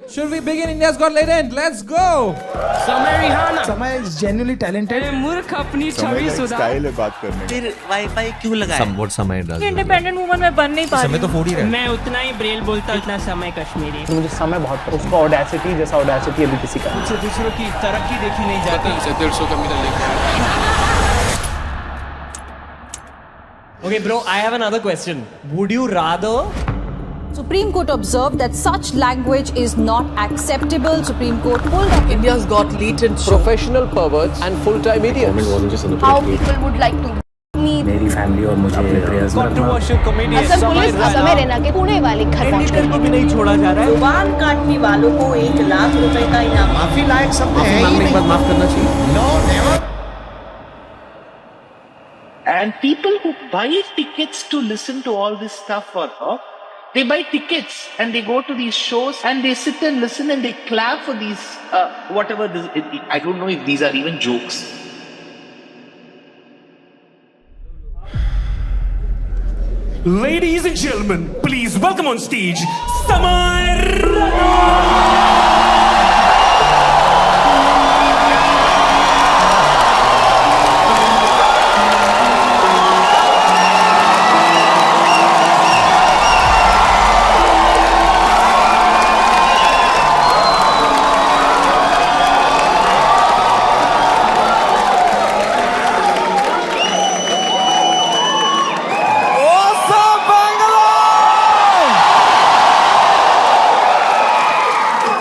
Should we begin India's Got Talent? Let's go! समय Rihanna समय is genuinely talented. अरे मूर्ख अपनी छवि सुधार स्टाइल है बात करने की। फिर वाईफाई क्यों लगाया? Somewhat समय does. इंडिपेंडेंट वुमन में बन नहीं पा रही समय तो फोड़ ही रहा है। मैं उतना ही ब्रेल बोलता उतना समय कश्मीरी मुझे समय बहुत उसका ऑडेसिटी जैसा ऑडेसिटी अभी किसी का मुझसे दूसरों की तरक्की देखी नहीं जाती Okay, bro, I have another question. Would you rather Supreme Court observed that such language is not acceptable. Supreme Court pulled up India's got latent professional perverts and full-time idiots. how people would like to meet. मेरी family और मुझे prayers controversial comedian Assam police Assam Raina के पुणे वाले घर पहुंच गई। को भी नहीं छोड़ा जा रहा है? जुबान काटने वालों को 1 लाख रुपए का इनाम। माफी लायक सब है ही नहीं। माफ करना चाहिए। And people who buy tickets to listen to all this stuff for her, they buy tickets and they go to these shows and they sit and listen and they clap for these whatever this, I don't know if these are even jokes. Ladies and gentlemen, please welcome on stage Samar.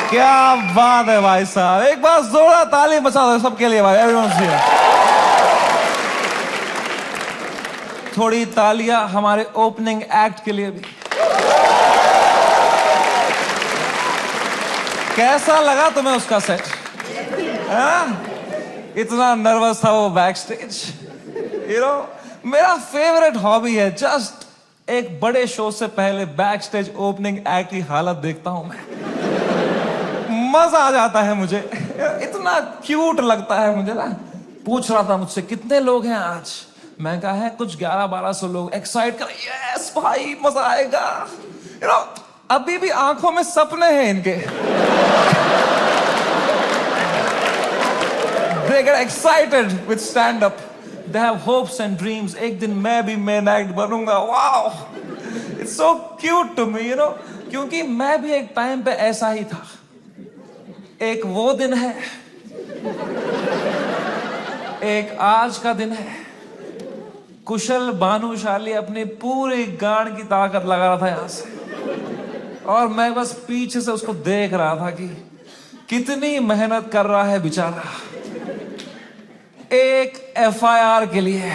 क्या बात है भाई साहब, एक बार जोरदार ताली बजा दो सबके लिए भाई, एवरीवन हियर। थोड़ी तालियां हमारे ओपनिंग एक्ट के लिए भी। कैसा लगा तुम्हें उसका सेट? इतना नर्वस था वो बैक स्टेज। मेरा फेवरेट हॉबी है जस्ट एक बड़े शो से पहले बैक स्टेज ओपनिंग एक्ट की हालत देखता हूं मैं, मजा आ जाता है मुझे, इतना क्यूट लगता है मुझे ना। पूछ रहा था मुझसे कितने लोग हैं आज, मैं कहा है कुछ 1100-1200 लोग। एक्साइट कर, यस भाई मजा आएगा। अभी भी आंखों में सपने हैं इनके। They get excited with stand up. They have hopes and dreams. एक दिन मैं भी main act बनूंगा। Wow, it's so cute to me, क्योंकि मैं भी एक टाइम पे ऐसा ही था। एक वो दिन है, एक आज का दिन है। कुशल भानुशाली अपनी पूरी गांड की ताकत लगा रहा था यहां से, और मैं बस पीछे से उसको देख रहा था कि कितनी मेहनत कर रहा है बेचारा एक FIR के लिए।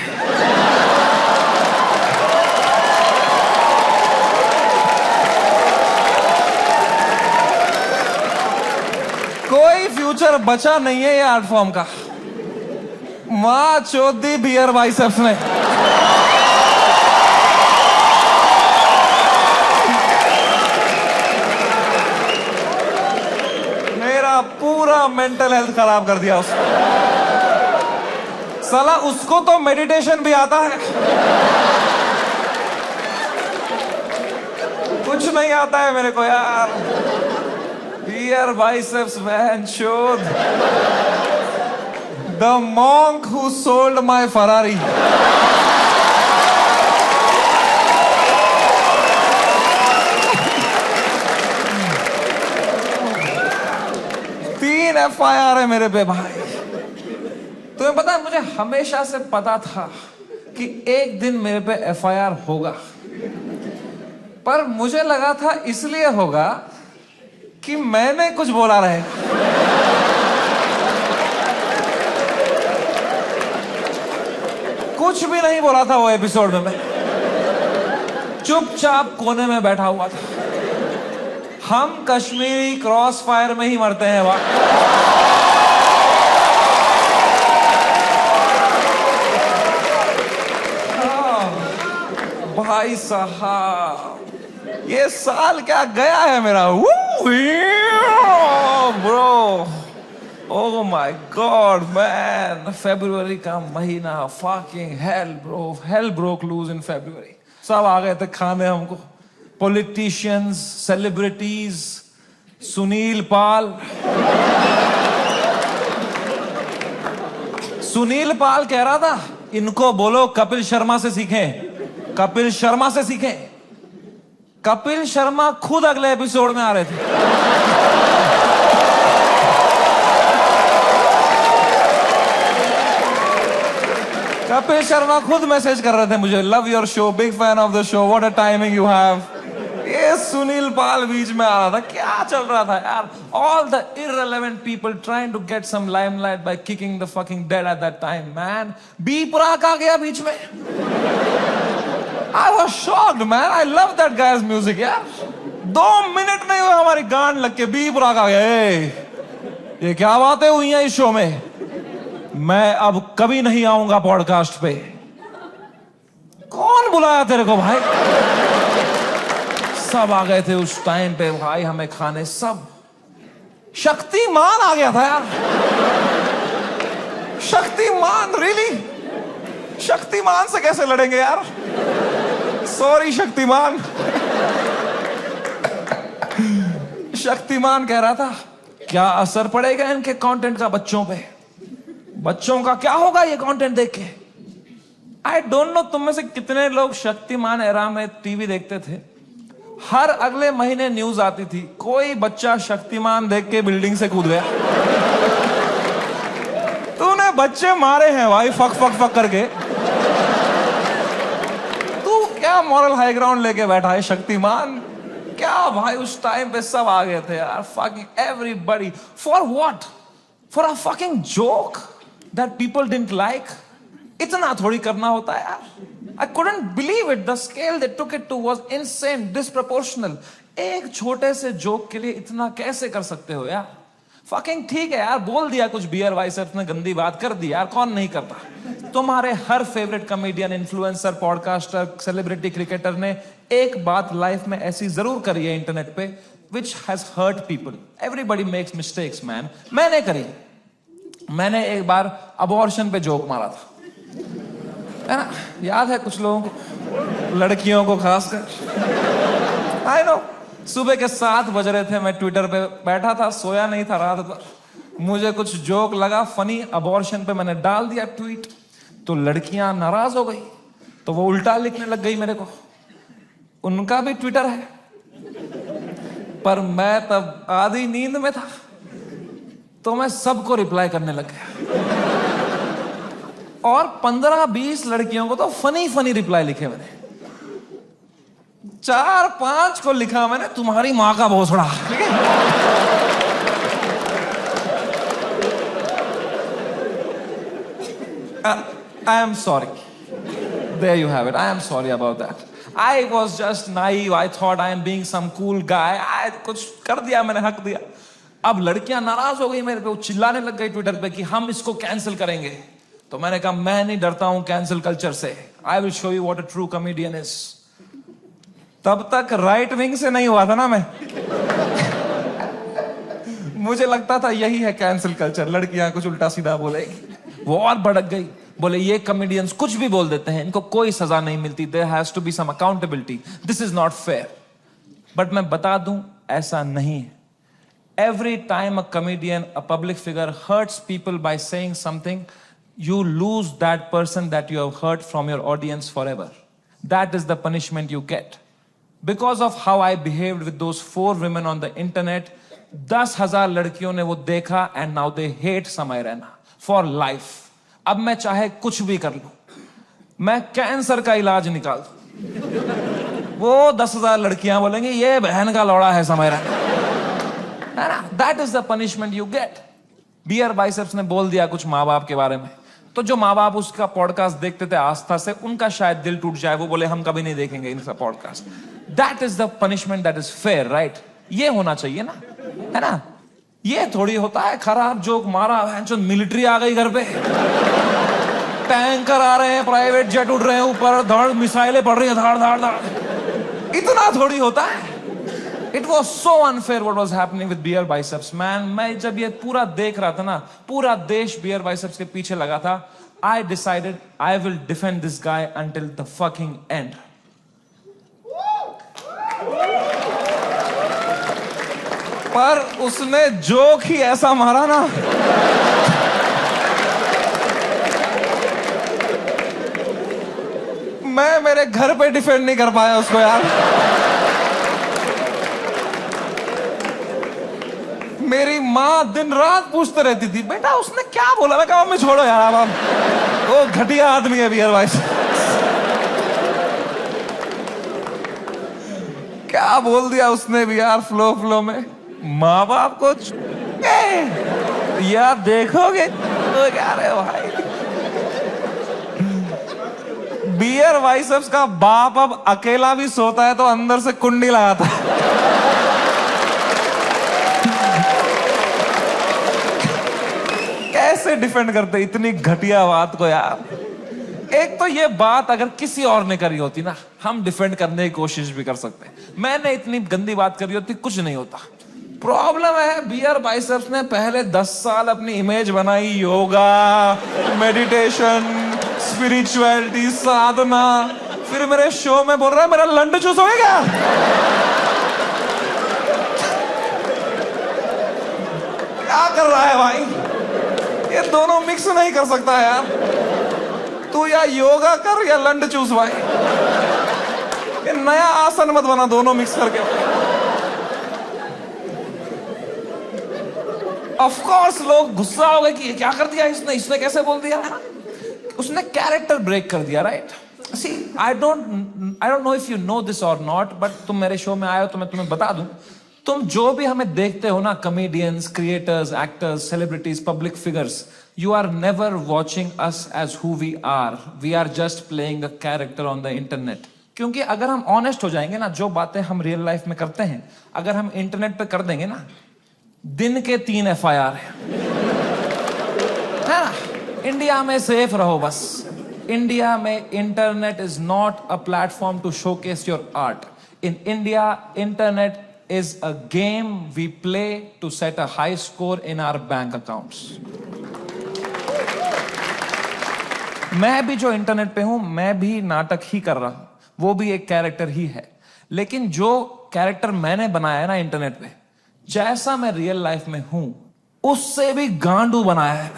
कोई फ्यूचर बचा नहीं है ये आर्ट फॉर्म का। मां चौधी बियर बाइसेप्स ने। मेरा पूरा मेंटल हेल्थ खराब कर दिया उसने। साला उसको तो मेडिटेशन भी आता है, कुछ नहीं आता है मेरे को यार। Beer biceps, man, showed. The monk who sold my Ferrari. तीन FIR है मेरे पे भाई। तुम्हें पता है, मुझे हमेशा से पता था कि एक दिन मेरे पे FIR होगा, पर मुझे लगा था इसलिए होगा कि मैंने कुछ बोला रहे। कुछ भी नहीं बोला था वो एपिसोड में, मैं चुपचाप कोने में बैठा हुआ था। हम कश्मीरी क्रॉस फायर में ही मरते हैं वहां। भाई साहब, ये साल क्या गया है मेरा। Bro, oh my god man, फरवरी का महीना, fucking hell bro, hell broke loose in February. सब आ गए थे खाने हमको, पॉलिटिशियंस, सेलिब्रिटीज, सुनील पाल। सुनील पाल कह रहा था इनको बोलो कपिल शर्मा से सीखें, कपिल शर्मा से सीखें। कपिल शर्मा खुद अगले एपिसोड में आ रहे थे। कपिल शर्मा खुद मैसेज कर रहे थे मुझे, love your show, big fan of the show, what a timing you have. ये सुनील पाल बीच में आ रहा था, क्या चल रहा था यार? All the irrelevant people trying to get some limelight by kicking the fucking dead at that time, man. B Praak आ गया बीच में। I was shocked, man. I love that guy's music, यार। 2 मिनट नहीं हुए हमारी गांड लग के बी प्राक आ गया। ये क्या बातें हुई हैं इस शो में? मैं अब कभी नहीं आऊंगा पॉडकास्ट पे। कौन बुलाया तेरे को भाई? सब आ गए थे उस टाइम पे भाई हमें खाने, सब। शक्तिमान आ गया था यार। शक्तिमान, रियली? शक्तिमान से कैसे लड़ेंगे यार? सॉरी शक्तिमान। शक्तिमान कह रहा था क्या असर पड़ेगा इनके कंटेंट का बच्चों पे? बच्चों का क्या होगा ये कंटेंट देख के? आई डोंट नो तुम में से कितने लोग शक्तिमान एरा में टीवी देखते थे। हर अगले महीने न्यूज आती थी कोई बच्चा शक्तिमान देख के बिल्डिंग से कूद गया। तूने बच्चे मारे हैं भाई फक फक फक करके। तू क्या मॉरल हाई ग्राउंड लेके बैठा है शक्तिमान? क्या भाई उस टाइम पे सब आ गए थे यार, fucking everybody. For what? For a fucking joke that people didn't like? इतना थोड़ी करना होता है यार। I couldn't believe it. The scale they took it to was insane, disproportional. एक छोटे से जोक के लिए इतना कैसे कर सकते हो यार? Fucking ठीक है यार, बोल दिया कुछ बियर बाइसेप्स ने गंदी बात कर दी यार, कौन नहीं करता? तुम्हारे हर favourite comedian, influencer, podcaster, celebrity, cricketer ने एक बात लाइफ में ऐसी जरूर करी है इंटरनेट पे, which has hurt people. Everybody makes mistakes, man. मैंने करी। मैंने एक बार अबॉर्शन पे जोक मारा था, है ना? याद है कुछ लोगों को, लड़कियों को खासकर। आई नो, सुबह के 7 बज रहे थे, मैं ट्विटर पे बैठा था, सोया नहीं था रात भर। मुझे कुछ जोक लगा फनी अबॉर्शन पे, मैंने डाल दिया ट्वीट, तो लड़कियां नाराज हो गई, तो वो उल्टा लिखने लग गई मेरे को। उनका भी ट्विटर है, पर मैं तब आधी नींद में था, तो मैं सबको रिप्लाई करने लग गया। और 15-20 लड़कियों को तो फनी फनी रिप्लाई लिखे मैंने। 4-5 को लिखा मैंने तुम्हारी मां का भोसड़ा। ठीक है? I am sorry. There you have it. I am sorry about that. I was just naive. I thought I am being some cool guy. कुछ कर दिया मैंने, हक दिया। अब लड़कियां नाराज हो गई मेरे पे, वो चिल्लाने लग गई ट्विटर पे कि हम इसको कैंसिल करेंगे। तो मैंने कहा मैं नहीं डरता हूं कैंसिल कल्चर से। I will show you what a true comedian is. तब तक राइट विंग से नहीं हुआ था ना मैं। मुझे लगता था यही है कैंसिल कल्चर, लड़कियां कुछ उल्टा सीधा बोलेगी। वो और भड़क गई, बोले ये कॉमेडियंस कुछ भी बोल देते हैं, इनको कोई सजा नहीं मिलती, there has to be some accountability, this is not fair. But मैं बता दूं ऐसा नहीं है। Every time a comedian, a public figure hurts people by saying something, you lose that person that you have hurt from your audience forever. That is the punishment you get. Because of how I behaved with those 4 women on the internet, 10,000 लड़कियों ने वो देखा and now they hate समय Raina for life. अब मैं चाहे कुछ भी कर लूं, मैं कैंसर का इलाज निकाल दूं, वो 10,000 लड़कियां बोलेंगी ये बहन का लौड़ा है Samay Raina. That is the punishment you get. Beer biceps ने बोल दिया कुछ माँ बाप के बारे में, तो जो माँ बाप उसका पॉडकास्ट देखते थे आस्था से, उनका शायद दिल टूट जाए, वो बोले हम कभी नहीं देखेंगे इनका podcast. That is the punishment that is fair, right? ये होना चाहिए ना, है ना? ये थोड़ी होता है खराब जोक मारा, मिलिट्री आ गई घर पे, टैंकर आ रहे हैं, प्राइवेट जेट उड़ रहे हैं ऊपर, धड़ मिसाइलें पड़ रही हैं, धाड़ धाड़ धाड़, इतना थोड़ी होता है। It was so unfair what was happening with beer biceps, man. मैं जब ये पूरा देख रहा था ना, पूरा देश beer biceps के पीछे लगा था, I decided I will defend this guy until the fucking end. पर उसने जोक ही ऐसा मारा ना, मैं मेरे घर पे डिफेंड नहीं कर पाया उसको यार। मेरी माँ दिन रात पूछते रहती थी, बेटा उसने क्या बोला? मैं कहा मम्मी छोड़ो यार, अब वो घटिया आदमी है बियर वाइस। क्या बोल दिया उसने भी यार फ्लो में। माँ बाप को यार देखोगे तो क्या रे भाई, बियर वाइसेप्स का बाप अब अकेला भी सोता है तो अंदर से कुंडी लगाता है। कैसे डिफेंड करते इतनी घटिया बात को यार। एक तो ये बात अगर किसी और ने करी होती ना, हम डिफेंड करने की कोशिश भी कर सकते। मैंने इतनी गंदी बात करी होती, कुछ नहीं होता। प्रॉब्लम है बियर बाइसेप्स ने पहले 10 साल अपनी इमेज बनाई, योगा, मेडिटेशन, स्पिरिचुअलिटी, साधना, फिर मेरे शो में बोल रहा है मेरा लंड चूस हो गया। क्या कर रहा है भाई? ये दोनों मिक्स नहीं कर सकता यार। तू या योगा कर या लंड चूस भाई। ये नया आसन मत बना दोनों मिक्स करके। ऑफ कोर्स लोग गुस्सा हो गए कि ये क्या कर दिया इसने कैसे बोल दिया? उसने कैरेक्टर ब्रेक कर दिया, right? See I don't know if you know this or not, but तुम मेरे शो में आए हो तो मैं तुम्हें बता दूं, तुम जो भी हमें देखते हो ना, comedians, creators, actors, celebrities, public figures, you are never watching us as who we are. We are just playing a character on the internet. क्योंकि अगर हम ऑनेस्ट हो जाएंगे ना, जो बातें हम रियल लाइफ में करते हैं अगर हम इंटरनेट पे कर देंगे ना, दिन के 3 FIR है ना। इंडिया में सेफ रहो बस। इंडिया में internet is not a platform to showcase your art. In India internet is a game we play to set a high score in our bank accounts. मैं भी जो इंटरनेट पे हूं, मैं भी नाटक ही कर रहा हूं, वो भी एक कैरेक्टर ही है। लेकिन जो कैरेक्टर मैंने बनाया है ना इंटरनेट पे, जैसा मैं रियल लाइफ में हूं उससे भी गांडू बनाया है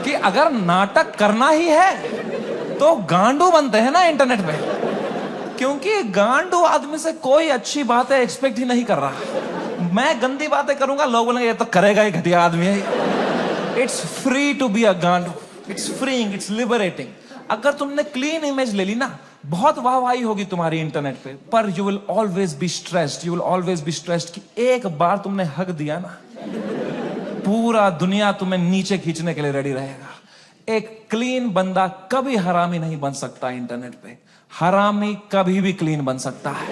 कि अगर नाटक करना ही है तो गांडू बनते हैं ना इंटरनेट पे। क्योंकि गांडू आदमी से कोई अच्छी बातें एक्सपेक्ट ही नहीं कर रहा। मैं गंदी बातें करूंगा, लोग बोलेंगे ये तो करेगा ही, घटिया आदमी है। It's free to be a गांडू, इट्स फ्रीइंग, इट्स लिबरेटिंग। अगर तुमने क्लीन इमेज ले ली ना, बहुत वाहवाही होगी तुम्हारी इंटरनेट पे, पर you will always be stressed, you will always be stressed कि एक बार तुमने हक दिया ना, पूरा दुनिया तुम्हें नीचे खींचने के लिए रेडी रहेगा। एक क्लीन बंदा कभी हरामी नहीं बन सकता इंटरनेट पे, हरामी कभी भी क्लीन बन सकता है।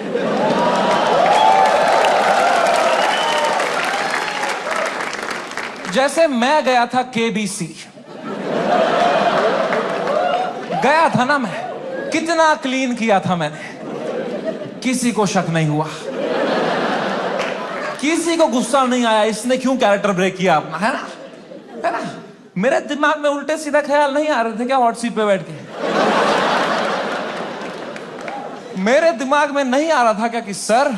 जैसे मैं गया था KBC, गया था ना मैं, कितना क्लीन किया था मैंने, किसी को शक नहीं हुआ, किसी को गुस्सा नहीं आया इसने क्यों कैरेक्टर ब्रेक किया अपना, है ना? मेरे दिमाग में उल्टे सीधा ख्याल नहीं आ रहे थे क्या हॉट सीट पे बैठ के? मेरे दिमाग में नहीं आ रहा था क्या कि सर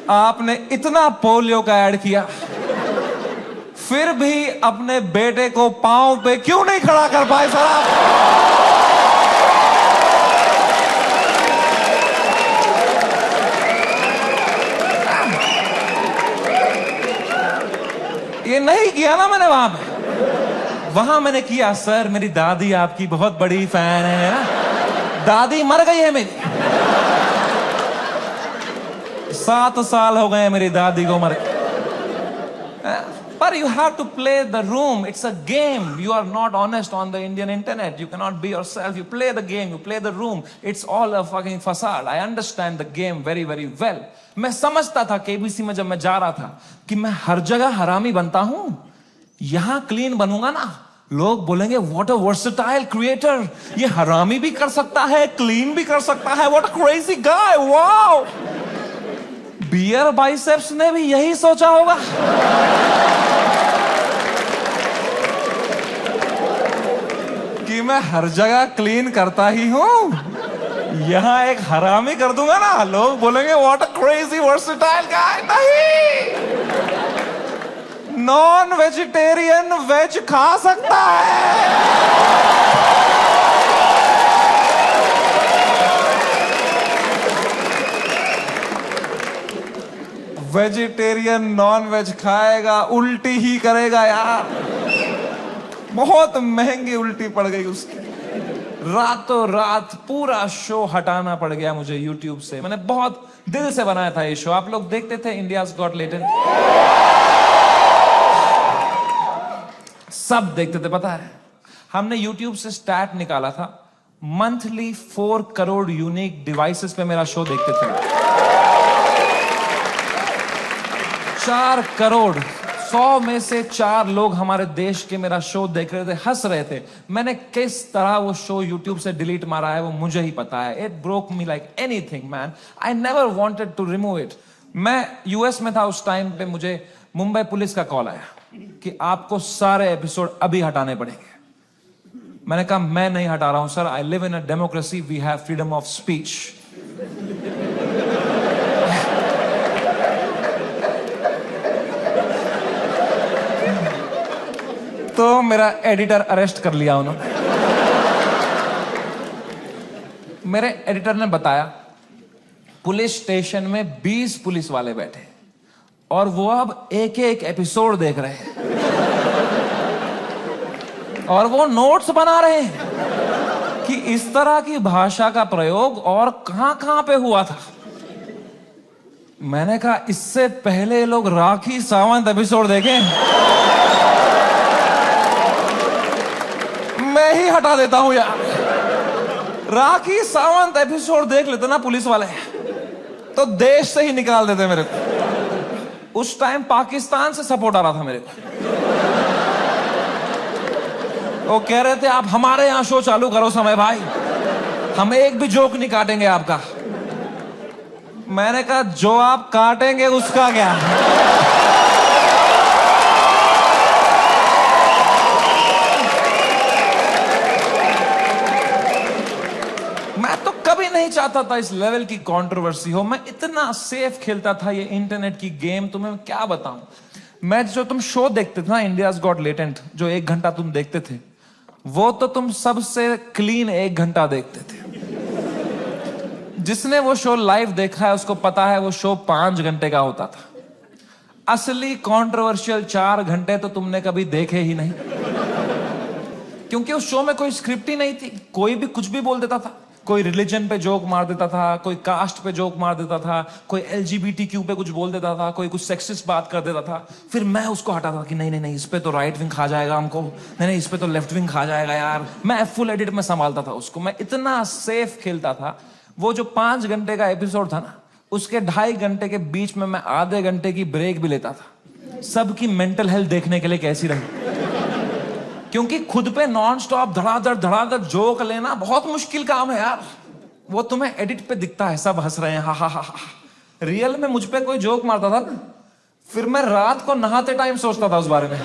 आपने इतना पोलियो का ऐड किया, फिर भी अपने बेटे को पांव पे क्यों नहीं खड़ा कर पाए सर आप? ये नहीं किया ना मैंने वहां पे। वहां मैंने किया, सर मेरी दादी आपकी बहुत बड़ी फैन है ना, दादी मर गई है मेरी, 7 साल हो गए मेरी दादी को मर गई। पर you have to play the room. It's a game. You are not honest on the Indian internet. You cannot be yourself. You play the game. You play the room. It's all a fucking facade. I understand the game very, very well. मैं समझता था KBC में जब मैं जा रहा था कि मैं हर जगह हरामी बनता हूं, यहां क्लीन बनूंगा ना, लोग बोलेंगे व्हाट अ वर्सेटाइल क्रिएटर, ये हरामी भी कर सकता है, क्लीन भी कर सकता है, what a crazy guy, wow. Beer biceps ने भी यही सोचा होगा। कि कि मैं हर जगह क्लीन करता ही हूं, यहां एक हरामी कर दूंगा ना, लोग बोलेंगे व्हाट अ क्रेजी वर्सेटाइल गाय। नहीं, नॉन वेजिटेरियन वेज खा सकता है। वेजिटेरियन नॉन वेज खाएगा, उल्टी ही करेगा यार। बहुत महंगी उल्टी पड़ गई उसकी। रातों रात पूरा शो हटाना पड़ गया मुझे YouTube से। मैंने बहुत दिल से बनाया था ये शो। आप लोग देखते थे इंडियाज गॉट टैलेंट? सब देखते थे। पता है, हमने YouTube से स्टैट निकाला था, मंथली 4 करोड़ यूनिक डिवाइसेस पे मेरा शो देखते थे। 4 करोड़, 100 में से 4 लोग हमारे देश के मेरा शो देख रहे थे, हंस रहे थे। मैंने किस तरह वो शो YouTube से डिलीट मारा है वो मुझे ही पता है। It broke me like anything man. I never wanted to remove it. मैं यूएस में था उस टाइम पे, मुझे मुंबई पुलिस का कॉल आया कि आपको सारे एपिसोड अभी हटाने पड़ेंगे। मैंने कहा मैं नहीं हटा रहा हूं sir, I live in a democracy, we have freedom of speech. तो मेरा एडिटर अरेस्ट कर लिया उन्होंने। मेरे एडिटर ने बताया पुलिस स्टेशन में 20 पुलिस वाले बैठे और वो अब एक एक एपिसोड देख रहे हैं और वो नोट्स बना रहे हैं कि इस तरह की भाषा का प्रयोग और कहां पे हुआ था। मैंने कहा इससे पहले लोग राखी सावंत एपिसोड देखें, मैं ही हटा देता हूं यार। राखी सावंत एपिसोड देख लेते ना पुलिस वाले तो देश से ही निकाल देते मेरे को। उस टाइम पाकिस्तान से सपोर्ट आ रहा था मेरे को। वो कह रहे थे आप हमारे यहां शो चालू करो समय भाई, हम एक भी जोक नहीं काटेंगे आपका। मैंने कहा जो आप काटेंगे उसका क्या। मैं तो कभी नहीं चाहता था इस लेवल की कंट्रोवर्सी हो। मैं इतना सेफ खेलता था ये इंटरनेट की गेम, तुम्हें क्या बताऊं। मैं जो तुम शो देखते थे ना इंडियाज गॉट टैलेंट, जो 1 घंटा तुम देखते थे, वो तो तुम सबसे क्लीन 1 घंटा देखते थे। जिसने वो शो लाइव देखा है उसको पता है वो शो 5 घंटे का होता था। असली कंट्रोवर्शियल 4 घंटे तो तुमने कभी देखे ही नहीं, क्योंकि उस शो में कोई स्क्रिप्ट ही नहीं थी। कोई भी कुछ भी बोल देता था। कोई रिलीजन पे जोक मार देता था, कोई कास्ट पे जोक मार देता था, कोई LGBTQ पे कुछ बोल देता था, कोई कुछ सेक्सिस्ट बात कर देता था। फिर मैं उसको हटाता था कि नहीं नहीं नहीं, इस पे तो राइट विंग खा जाएगा हमको, नहीं नहीं इस पे तो लेफ्ट विंग खा जाएगा यार। मैं फुल एडिट में संभालता था उसको। मैं इतना सेफ खेलता था। वो जो 5 घंटे का एपिसोड था ना, उसके 2.5 घंटे के बीच में मैं आधे घंटे की ब्रेक भी लेता था, सबकी मेंटल हेल्थ देखने के लिए कैसी रही। क्योंकि खुद पे नॉन स्टॉप धड़ाधड़ जोक लेना बहुत मुश्किल काम है यार। वो तुम्हें एडिट पे दिखता है सब हंस रहे हैं, हा हा हा हा। रियल में मुझ पे कोई जोक मारता था ना, फिर मैं रात को नहाते टाइम सोचता था उस बारे में,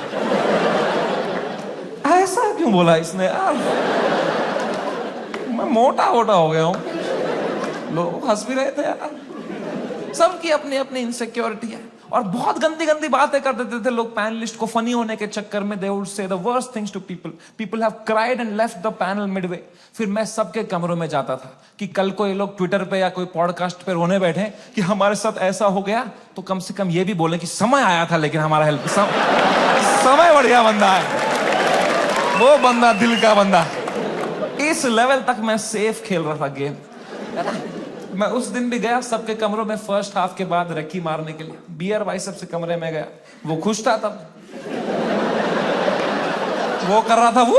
ऐसा क्यों बोला इसने यार, मैं मोटा हो गया हूं। लोग हंस भी रहे थे यार। सबकी अपनी अपनी इनसिक्योरिटी है और बहुत गंदी गंदी बातें कर देते थे लोग पैनलिस्ट को फनी होने के चक्कर में। They would say the worst things to people. People have cried and left the panel midway. फिर मैं सबके कमरों में जाता था कि कल को ये लोग ट्विटर पे या कोई पॉडकास्ट पे रोने बैठे कि हमारे साथ ऐसा हो गया, तो कम से कम ये भी बोले कि समय आया था लेकिन हमारा हेल्प समय बढ़िया बंदा है वो, बंदा दिल का बंदा। इस लेवल तक मैं सेफ खेल रहा था गेम। मैं उस दिन भी गया सबके कमरों में फर्स्ट हाफ के बाद रक्की मारने के लिए। बियर बाइसेप से कमरे में गया, वो खुश था तब, वो कर रहा था वू!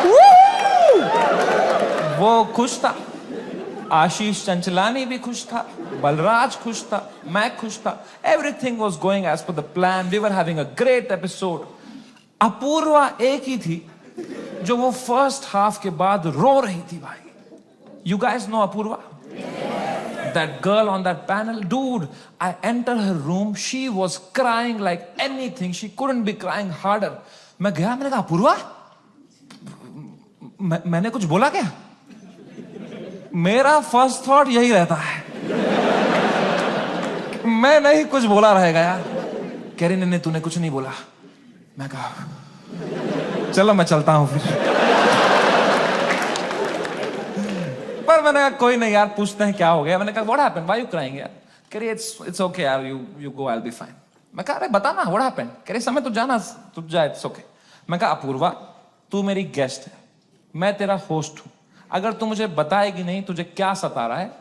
वू! वो खुश था। आशीष चंचलानी भी खुश था, बलराज खुश था, मैं खुश था। Everything was going as per the plan. We were having a great episode. Apoorva एक ही थी जो वो फर्स्ट हाफ के बाद रो रही थी भाई। You guys know Apurva? Yeah. That girl on that panel, dude, I entered her room, she was crying like anything. She couldn't be crying harder. मैं गया, मैंने कहा अपूर्वा मैंने कुछ बोला क्या? मेरा फर्स्ट थॉट यही रहता है, मैं नहीं कुछ बोला रहेगा यार। कह रही नहीं तूने कुछ नहीं बोला। मैं कहा चलो मैं चलता हूं फिर। पर मैंने कहा कोई नहीं यार, पूछते हैं क्या हो गया। मैंने कहा what happened, why you crying यार? कह रही इट्स ओके यार, you go, I will be fine. मैं कहा अरे बता ना व्हाट हैपेंड। कह रही समय तू जाना, तू जा, इट्स ओके। मैं कहा अपूर्वा तू मेरी गेस्ट है, मैं तेरा होस्ट हूं, अगर तू मुझे बताएगी नहीं तुझे क्या सता रहा है,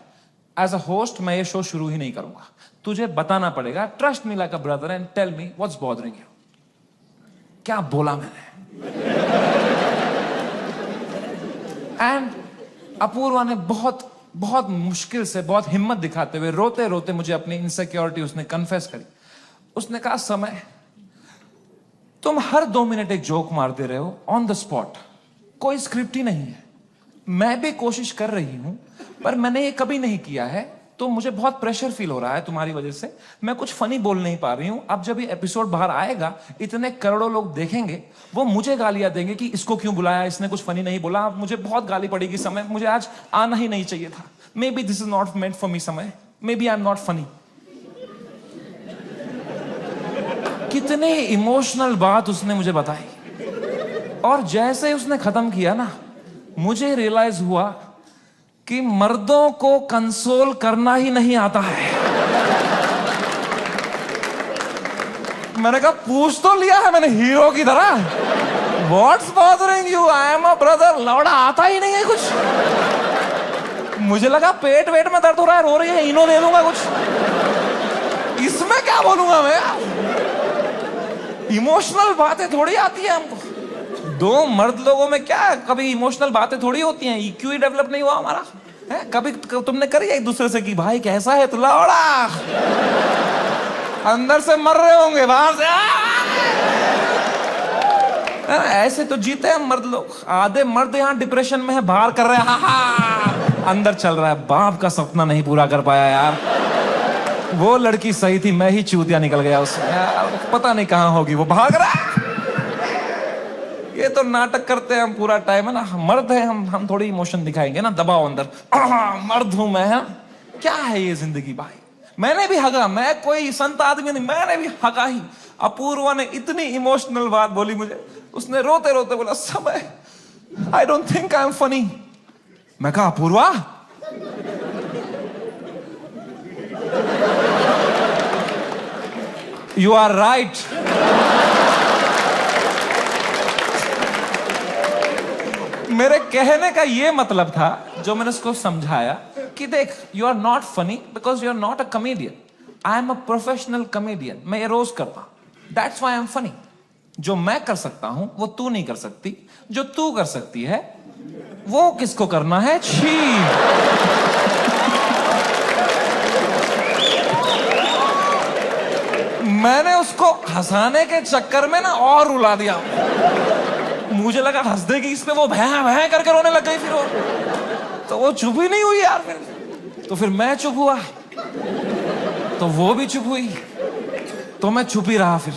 एज अ होस्ट मैं ये शो शुरू ही नहीं करूंगा। तुझे बताना पड़ेगा, trust me like a brother and tell me what's bothering you. क्या बोला मैंने? एंड अपूर्वा ने बहुत बहुत मुश्किल से, बहुत हिम्मत दिखाते हुए, रोते रोते मुझे अपनी इनसिक्योरिटी उसने कन्फेस करी। उसने कहा समय तुम हर 2 मिनट एक जोक मारते रहे हो ऑन द स्पॉट, कोई स्क्रिप्ट ही नहीं है। मैं भी कोशिश कर रही हूं पर मैंने ये कभी नहीं किया है, तो मुझे बहुत प्रेशर फील हो रहा है तुम्हारी वजह से, मैं कुछ फनी बोल नहीं पा रही हूं। अब जब ये एपिसोड बाहर आएगा इतने करोड़ों लोग देखेंगे, वो मुझे गालियां देंगे कि इसको क्यों बुलाया, इसने कुछ फनी नहीं बोला। मुझे बहुत गाली पड़ेगी समय, मुझे आज आना ही नहीं चाहिए था। Maybe this is not meant for me समय, maybe I am not funny. कितने इमोशनल बात उसने मुझे बताई, और जैसे उसने खत्म किया ना, मुझे रियलाइज हुआ कि मर्दों को कंसोल करना ही नहीं आता है। मैंने कहा पूछ तो लिया है मैंने हीरो की तरह, what's bothering you, I am a brother. लौड़ा आता ही नहीं है कुछ। मुझे लगा पेट वेट में दर्द हो रहा है, रो रही है, इनो ले लूंगा कुछ, इसमें क्या बोलूंगा मैं? इमोशनल बातें थोड़ी आती है हमको। 2 मर्द लोगों में क्या कभी इमोशनल बातें थोड़ी होती हैं? EQ ही डेवलप नहीं हुआ हमारा है? कभी तुमने करी एक दूसरे से कि भाई कैसा है तू, लौड़ा अंदर से मर रहे होंगे, बाहर से ऐसे तो जीते हैं मर्द लोग। आधे मर्द यहाँ डिप्रेशन में है, बाहर कर रहे हैं, अंदर चल रहा है बाप का सपना नहीं पूरा कर पाया यार, वो लड़की सही थी, मैं ही चूतिया निकल गया उसमें यार, पता नहीं कहां होगी, वो भाग रहा है। ये तो नाटक करते हैं हम पूरा टाइम, है ना। मर्द है हम थोड़ी इमोशन दिखाएंगे ना, दबाओ अंदर, मर्द हूं मैं, है क्या है ये जिंदगी भाई। मैंने भी हगा, मैं कोई संत आदमी नहीं, मैंने भी हगा ही। अपूर्वा ने इतनी इमोशनल बात बोली मुझे, उसने रोते रोते बोला समय आई don't think I am funny. मैं कहा अपूर्वा यू आर राइट। मेरे कहने का ये मतलब था, जो मैंने उसको समझाया कि देख you are not funny because you are not a comedian, I am a professional comedian, मैं ये रोज करता हूं, that's why I am funny. जो मैं कर सकता हूं वो तू नहीं कर सकती, जो तू कर सकती है वो किसको करना है, छी। मैंने उसको हंसाने के चक्कर में ना और रुला दिया। मुझे लगा हंस देगी इस पे, वो भैं भैं करके रोने लग गई। फिर वो तो वो चुप ही नहीं हुई यार। तो फिर मैं चुप हुआ, तो वो भी चुप हुई, तो मैं चुप ही रहा। फिर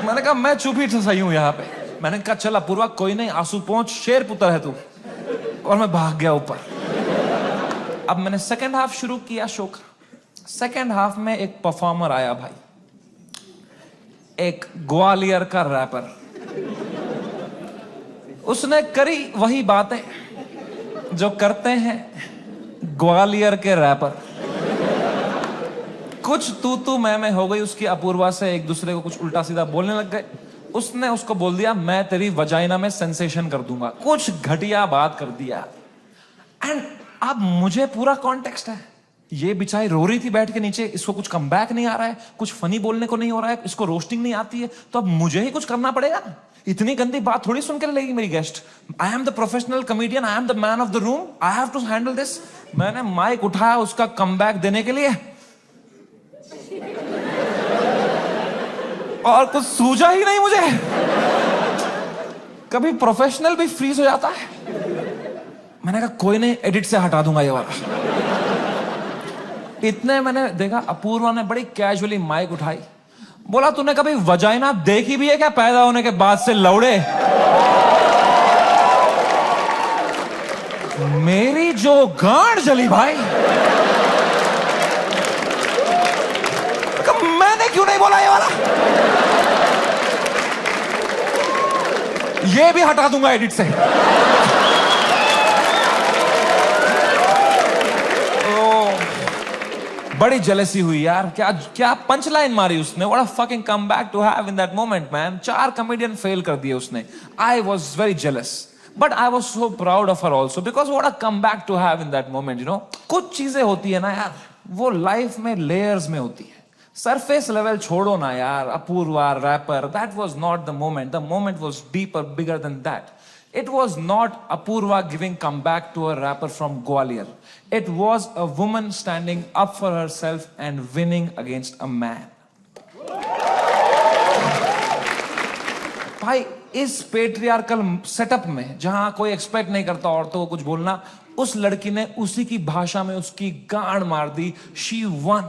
मैंने कहा मैं चुप ही सही हूं यहाँ पे। मैंने कहा चल अपूर्वा कोई नहीं, आंसू पहुंच, शेर पुत्र है तू। और मैं भाग गया ऊपर। अब मैंने सेकेंड हाफ शुरू किया शो का। सेकेंड हाफ में एक परफॉर्मर आया भाई, एक ग्वालियर का रैपर। उसने करी वही बातें जो करते हैं ग्वालियर के रैपर। कुछ तू मैं हो गई उसकी अपूर्वा से, एक दूसरे को कुछ उल्टा सीधा बोलने लग गए। उसने उसको बोल दिया मैं तेरी वजाइना में सेंसेशन कर दूंगा, कुछ घटिया बात कर दिया। एंड अब मुझे पूरा कॉन्टेक्स्ट है, ये बेचारी रो रही थी बैठ के नीचे, इसको कुछ कमबैक नहीं आ रहा है, कुछ फनी बोलने को नहीं हो रहा है, इसको रोस्टिंग नहीं आती है, तो अब मुझे ही कुछ करना पड़ेगा ना। इतनी गंदी बात थोड़ी सुन के लेगी मेरी guest. I am the professional comedian, I am the man of the room, I have to handle this. मैंने माइक उठाया उसका कमबैक देने के लिए, और कुछ सूझा ही नहीं मुझे। कभी प्रोफेशनल भी फ्रीज हो जाता है। मैंने कहा कोई नहीं, एडिट से हटा दूंगा ये वाला। इतने मैंने देखा अपूर्वा ने बड़ी कैजुअली माइक उठाई, बोला तूने कभी वजाइना देखी भी है क्या पैदा होने के बाद से लौड़े? मेरी जो गांड जली भाई, मैंने क्यों नहीं बोला ये वाला? ये भी हटा दूंगा एडिट से। बड़ी जेलसी हुई यार। क्या क्या पंच लाइन मारी उसने। What a fucking comeback to have in that moment man. 4 comedian fail कर दिए उसने। I was very jealous but I was so proud of her also because what a comeback to have in that moment. You know, कुछ चीजें होती है ना यार, वो लाइफ में लेयर्स में होती है। सरफेस लेवल छोड़ो ना यार। Apoorva rapper, that was not the moment. The moment was deeper, bigger than that. It was not Apurva giving comeback to a rapper from Gwalior. It was a woman standing up for herself and winning against a man. भाई, इस patriarchal setup में जहां कोई expect नहीं करता औरतों को कुछ बोलना, उस लड़की ने उसी की भाषा में उसकी गांड मार दी. She won.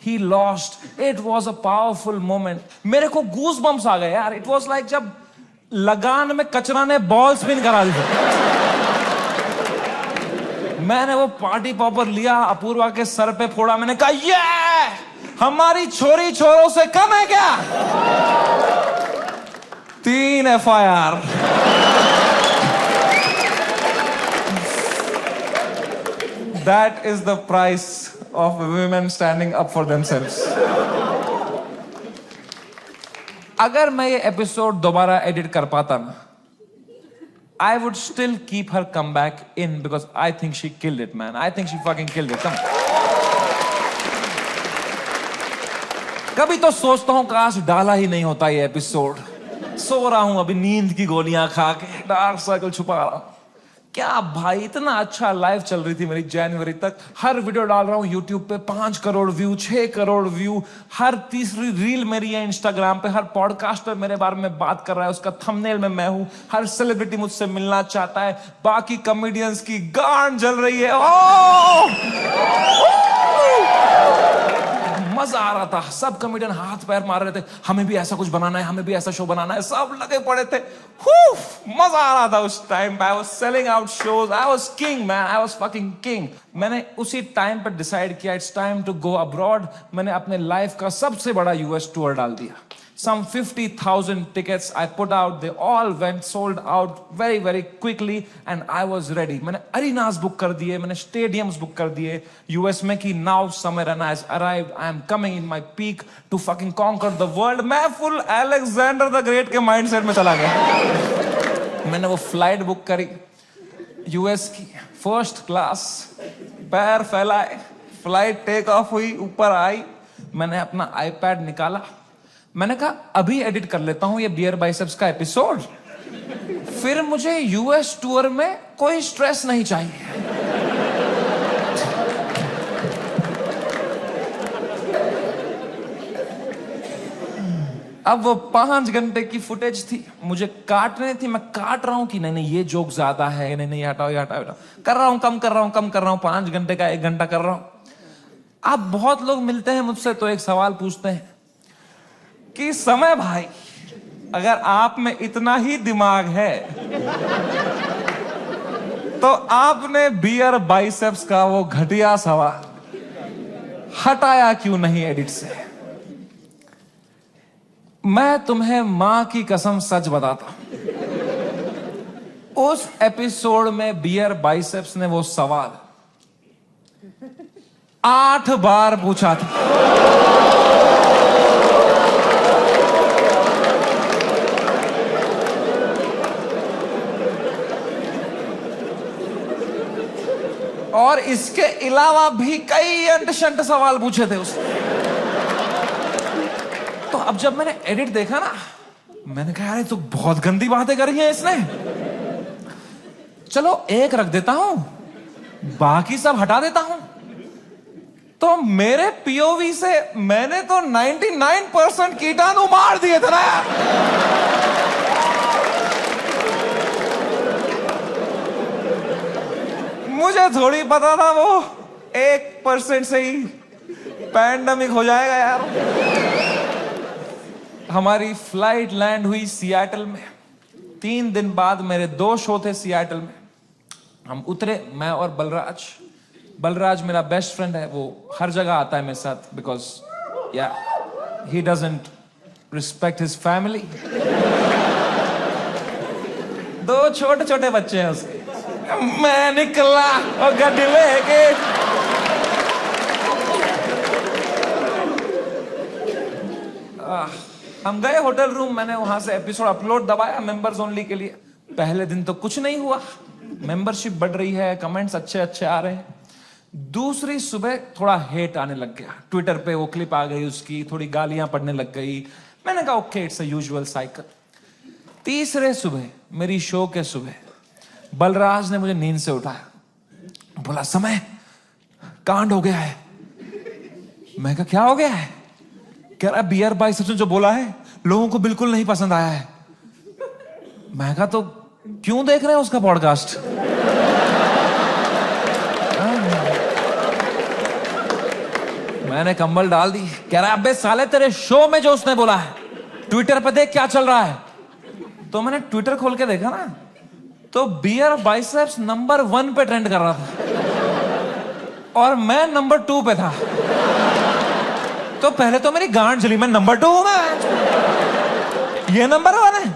He lost. It was a powerful moment. मेरे को गूज बम्स आ गए यार. It was like जब लगान में कचरा ने बॉल स्पिन करा दी. मैंने वो पार्टी पॉपर लिया, अपूर्वा के सर पे फोड़ा. मैंने कहा ये हमारी छोरी छोरों से कम है क्या? 3 FIR. That is the price of women standing up for themselves. अगर मैं ये एपिसोड दोबारा एडिट कर पाता ना, I would still keep her comeback in because I think she killed it, man. I think she fucking killed it. Come. कभी तो सोचता हूं काश डाला ही नहीं होता ये एपिसोड. सो रहा हूं अभी नींद की गोलियां खा के, डार्क सर्कल छुपा रहा हूं. क्या भाई, इतना अच्छा लाइफ चल रही थी मेरी जनवरी तक. हर वीडियो डाल रहा हूं यूट्यूब पे, 5 करोड़ व्यू, 6 करोड़ व्यू. हर तीसरी रील मेरी है इंस्टाग्राम पे. हर पॉडकास्टर मेरे बारे में बात कर रहा है, उसका थंबनेल में मैं हूं. हर सेलिब्रिटी मुझसे मिलना चाहता है. बाकी कॉमेडियंस की गांड जल रही है. मजा आ रहा था. सब कॉमेडियन हाथ पैर मार रहे थे, हमें भी ऐसा कुछ बनाना है, हमें भी ऐसा शो बनाना है. सब लगे पड़े थे. मजा आ रहा था उस टाइम पे. I was selling out shows. I was king man. I was fucking king. मैंने उसी टाइम पर डिसाइड किया it's time to go abroad. मैंने अपने लाइफ का सबसे बड़ा यूएस टूर डाल दिया. Some 50,000 tickets I put out. They all went sold out very, very quickly, and I was ready. मैंने arenas book कर दिए, मैंने stadiums book कर दिए US में कि now summer and has arrived. I am coming in my peak to fucking conquer the world. मैं full Alexander the Great के mindset में चला गया. मैंने वो flight book करी US की, first class. पैर फैलाए, flight take off हुई, ऊपर आई. मैंने अपना iPad निकाला. मैंने कहा अभी एडिट कर लेता हूं ये बियर बाइसेप्स का एपिसोड, फिर मुझे यूएस टूर में कोई स्ट्रेस नहीं चाहिए. अब वो 5 घंटे की फुटेज थी, मुझे काटने थी. मैं काट रहा हूं कि नहीं ये जोक ज्यादा है, नहीं हटाओ ये हटाओ. कर रहा हूं, कम कर रहा हूं. 5 घंटे का 1 घंटा कर रहा हूं. अब बहुत लोग मिलते हैं मुझसे तो एक सवाल पूछते हैं कि समय भाई, अगर आप में इतना ही दिमाग है तो आपने बियर बाइसेप्स का वो घटिया सवाल हटाया क्यों नहीं एडिट से? मैं तुम्हें मां की कसम सच बताता हूं, उस एपिसोड में बियर बाइसेप्स ने वो सवाल 8 बार पूछा था. और इसके अलावा भी कई अंट-शंट सवाल पूछे थे उसने. तो अब जब मैंने एडिट देखा ना, मैंने कहा यार ये तो बहुत गंदी बातें करी हैं इसने. चलो एक रख देता हूं, बाकी सब हटा देता हूं. तो मेरे पीओवी से मैंने तो 99% कीटाणु मार दिए थे ना यार. मुझे थोड़ी पता था वो 1% से ही पैंडेमिक हो जाएगा यार. हमारी फ्लाइट लैंड हुई सियाटल में. 3 दिन बाद मेरे 2 शो थे सियाटल में. हम उतरे, मैं और बलराज मेरा बेस्ट फ्रेंड है, वो हर जगह आता है मेरे साथ, बिकॉज या he doesn't respect his family. दो छोटे छोटे बच्चे हैं उसके। मैं निकला और गड्डी लेके, हम गए होटल रूम, मैंने वहां से एपिसोड अपलोड दबाया मेंबर्स ओनली के लिए। पहले दिन तो कुछ नहीं हुआ, मेंबरशिप बढ़ रही है, कमेंट्स अच्छे अच्छे आ रहे हैं। दूसरी सुबह थोड़ा हेट आने लग गया, ट्विटर पे वो क्लिप आ गई उसकी, थोड़ी गालियां पड़ने लग गई। मैंने कहा okay, it's a usual cycle. तीसरे सुबह, मेरी शो के सुबह, बलराज ने मुझे नींद से उठाया, बोला समय कांड हो गया है। मैं कहा क्या हो गया है? कह रहा बियर बाइसेप्स ने जो बोला है लोगों को बिल्कुल नहीं पसंद आया है। मैं कहा तो क्यों देख रहे हैं उसका पॉडकास्ट? मैंने कंबल डाल दी। कह रहा अबे साले तेरे शो में जो उसने बोला है ट्विटर पे देख क्या चल रहा है। तो मैंने ट्विटर खोल के देखा ना, तो बियर बाइसेप्स नंबर 1 पे ट्रेंड कर रहा था और मैं नंबर 2 पे था। तो पहले तो मेरी गांड जली, मैं नंबर 2 हूं, मैं ये नंबर 1 है,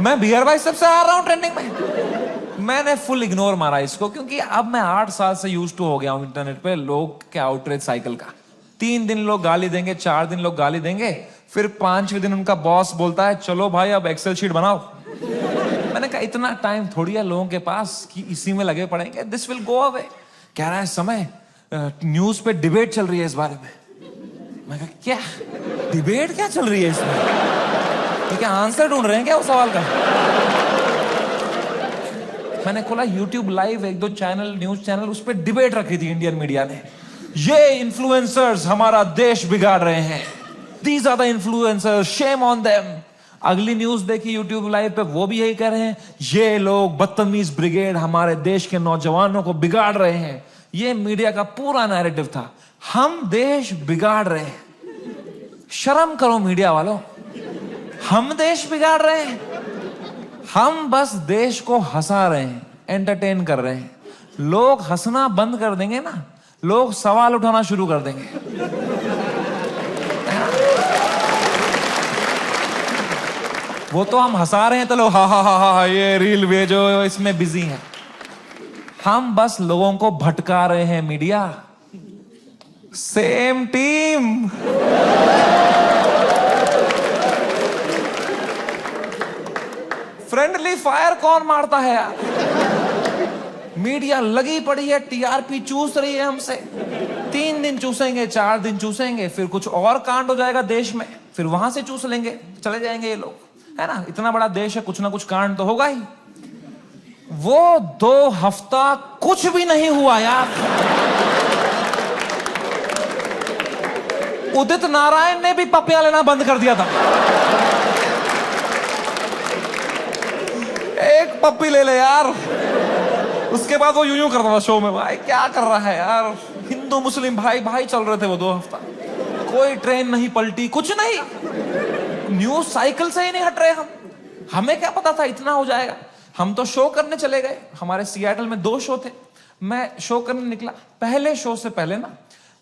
मैं बियर बाइसेप्स से आ रहा हूं ट्रेंडिंग में। मैंने फुल इग्नोर मारा इसको, क्योंकि अब मैं 8 साल से यूज्ड टू हो गया हूं इंटरनेट पे लोग के आउटरीच साइकिल का। 3 दिन लोग गाली देंगे, 4 दिन लोग गाली देंगे, फिर 5वें दिन उनका बॉस बोलता है चलो भाई अब एक्सेल शीट बनाओ। मैंने कहा इतना टाइम थोड़ी है लोगों के पास कि इसी में लगे पड़ेंगे, दिस विल गो अवे। कह रहा है समय न्यूज पे डिबेट चल रही है इस बारे में। मैं कहा क्या डिबेट क्या चल रही है इसमें? तो क्या आंसर ढूंढ रहे हैं क्या उस सवाल का? मैंने खोला YouTube live, 1-2 channel, news channel, उस पर डिबेट रखी थी इंडियन मीडिया ने। ये इन्फ्लुएंसर्स हमारा देश बिगाड़ रहे हैं, these are the influencers, shame on them. अगली न्यूज देखी YouTube लाइव पे, वो भी यही कह रहे हैं ये लोग बदतमीज ब्रिगेड हमारे देश के नौजवानों को बिगाड़ रहे हैं। ये मीडिया का पूरा नैरेटिव था, हम देश बिगाड़ रहे हैं। शर्म करो मीडिया वालों, हम देश बिगाड़ रहे हैं? हम बस देश को हंसा रहे हैं, एंटरटेन कर रहे हैं। लोग हंसना बंद कर देंगे ना, लोग सवाल उठाना शुरू कर देंगे। वो तो हम हंसा रहे हैं तो लोग हा हा हा हा ये रील भेजो, इसमें बिजी हैं। हम बस लोगों को भटका रहे हैं media. Same team. Friendly fire कौन मारता है यार? मीडिया लगी पड़ी है, टीआरपी चूस रही है हमसे। 3 दिन चूसेंगे, 4 दिन चूसेंगे, फिर कुछ और कांड हो जाएगा देश में, फिर वहां से चूस लेंगे, चले जाएंगे ये लोग, है ना? इतना बड़ा देश है, कुछ ना कुछ कांड तो होगा ही। वो 2 हफ्ता कुछ भी नहीं हुआ यार। उदित नारायण ने भी पपियां लेना बंद कर दिया था। एक पप्पी ले ले यार, उसके बाद वो यूं करता था शो में, भाई क्या कर रहा है यार? हिंदू मुस्लिम भाई भाई चल रहे थे वो 2 हफ्ता, कोई ट्रेन नहीं पलटी, कुछ नहीं, न्यूज साइकिल से ही नहीं हट रहे हम। हमें क्या पता था इतना हो जाएगा? हम तो शो करने चले गए, हमारे सियाटल में 2 शो थे, मैं शो करने निकला। पहले शो से पहले ना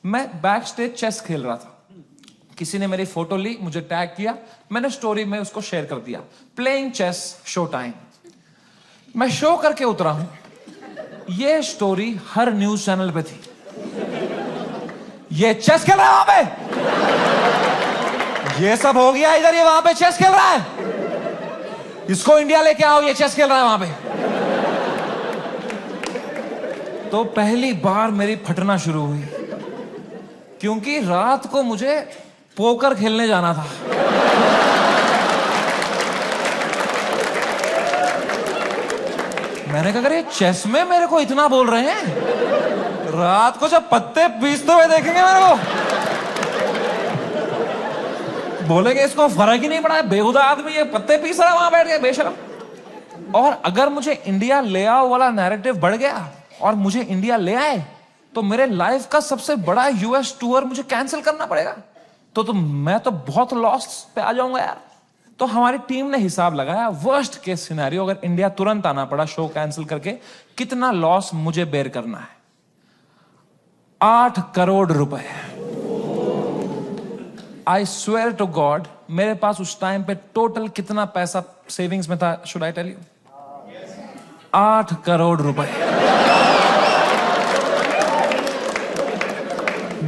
मैं बैक स्टेज चेस खेल रहा था, किसी ने मेरी फोटो ली, मुझे टैग किया, मैंने स्टोरी में उसको शेयर कर दिया, प्लेइंग चेस शो टाइम। मैं शो करके उतरा हूं, ये स्टोरी हर न्यूज चैनल पे थी। ये चेस खेल रहा है वहां पे, ये सब हो गया इधर, ये वहां पे चेस खेल रहा है, इसको इंडिया लेके आओ, ये चेस खेल रहा है वहां पे। तो पहली बार मेरी फटना शुरू हुई, क्योंकि रात को मुझे पोकर खेलने जाना था। मैंने कहा अरे चेस में मेरे को इतना बोल रहे हैं, रात को जब पत्ते पीसते हुए देखेंगे मेरे को, बोलेंगे इसको फर्क ही नहीं पड़ा है, बेहुदा आदमी ये पत्ते पीस रहा है वहां बैठ के, बेशरम। और अगर मुझे इंडिया ले आओ वाला नैरेटिव बढ़ गया और मुझे इंडिया ले आए, तो मेरे लाइफ का सबसे बड़ा यूएस टूर मुझे कैंसिल करना पड़ेगा। तो मैं तो बहुत लॉस पे आ जाऊंगा यार। तो हमारी टीम ने हिसाब लगाया, वर्स्ट केस सिनेरियो अगर इंडिया तुरंत आना पड़ा शो कैंसिल करके, कितना लॉस मुझे बेयर करना है? 8 करोड़ रुपए। आई स्वेयर टू गॉड, मेरे पास उस टाइम पे टोटल कितना पैसा सेविंग्स में था, should I tell you? 8 crore रुपए।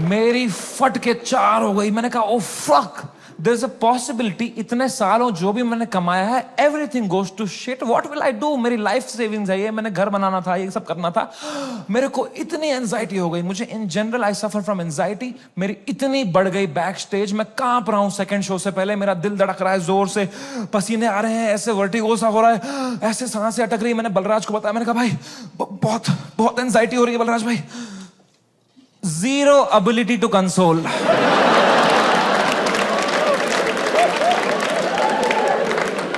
मेरी फट के 4 हो गई। मैंने कहा oh fuck, there is a possibility इतने सालों जो भी मैंने कमाया है everything goes to shit, what will I do? मेरी लाइफ सेविंग्स है ये, मैंने घर बनाना था, ये सब करना था। मेरे को इतनी एंजाइटी हो गई, मुझे in general I suffer from anxiety. मेरी इतनी बढ़ गई बैक स्टेज, मैं कांप रहा हूं सेकंड शो से पहले, मेरा दिल धड़क रहा है जोर से, पसीने आ रहे हैं, ऐसे वर्टिगो सा हो रहा है, ऐसे सांसें अटक रही। मैंने बलराज को बताया, मैंने कहा भाई बहुत बहुत एंजाइटी हो रही है बलराज भाई। Zero ability to console.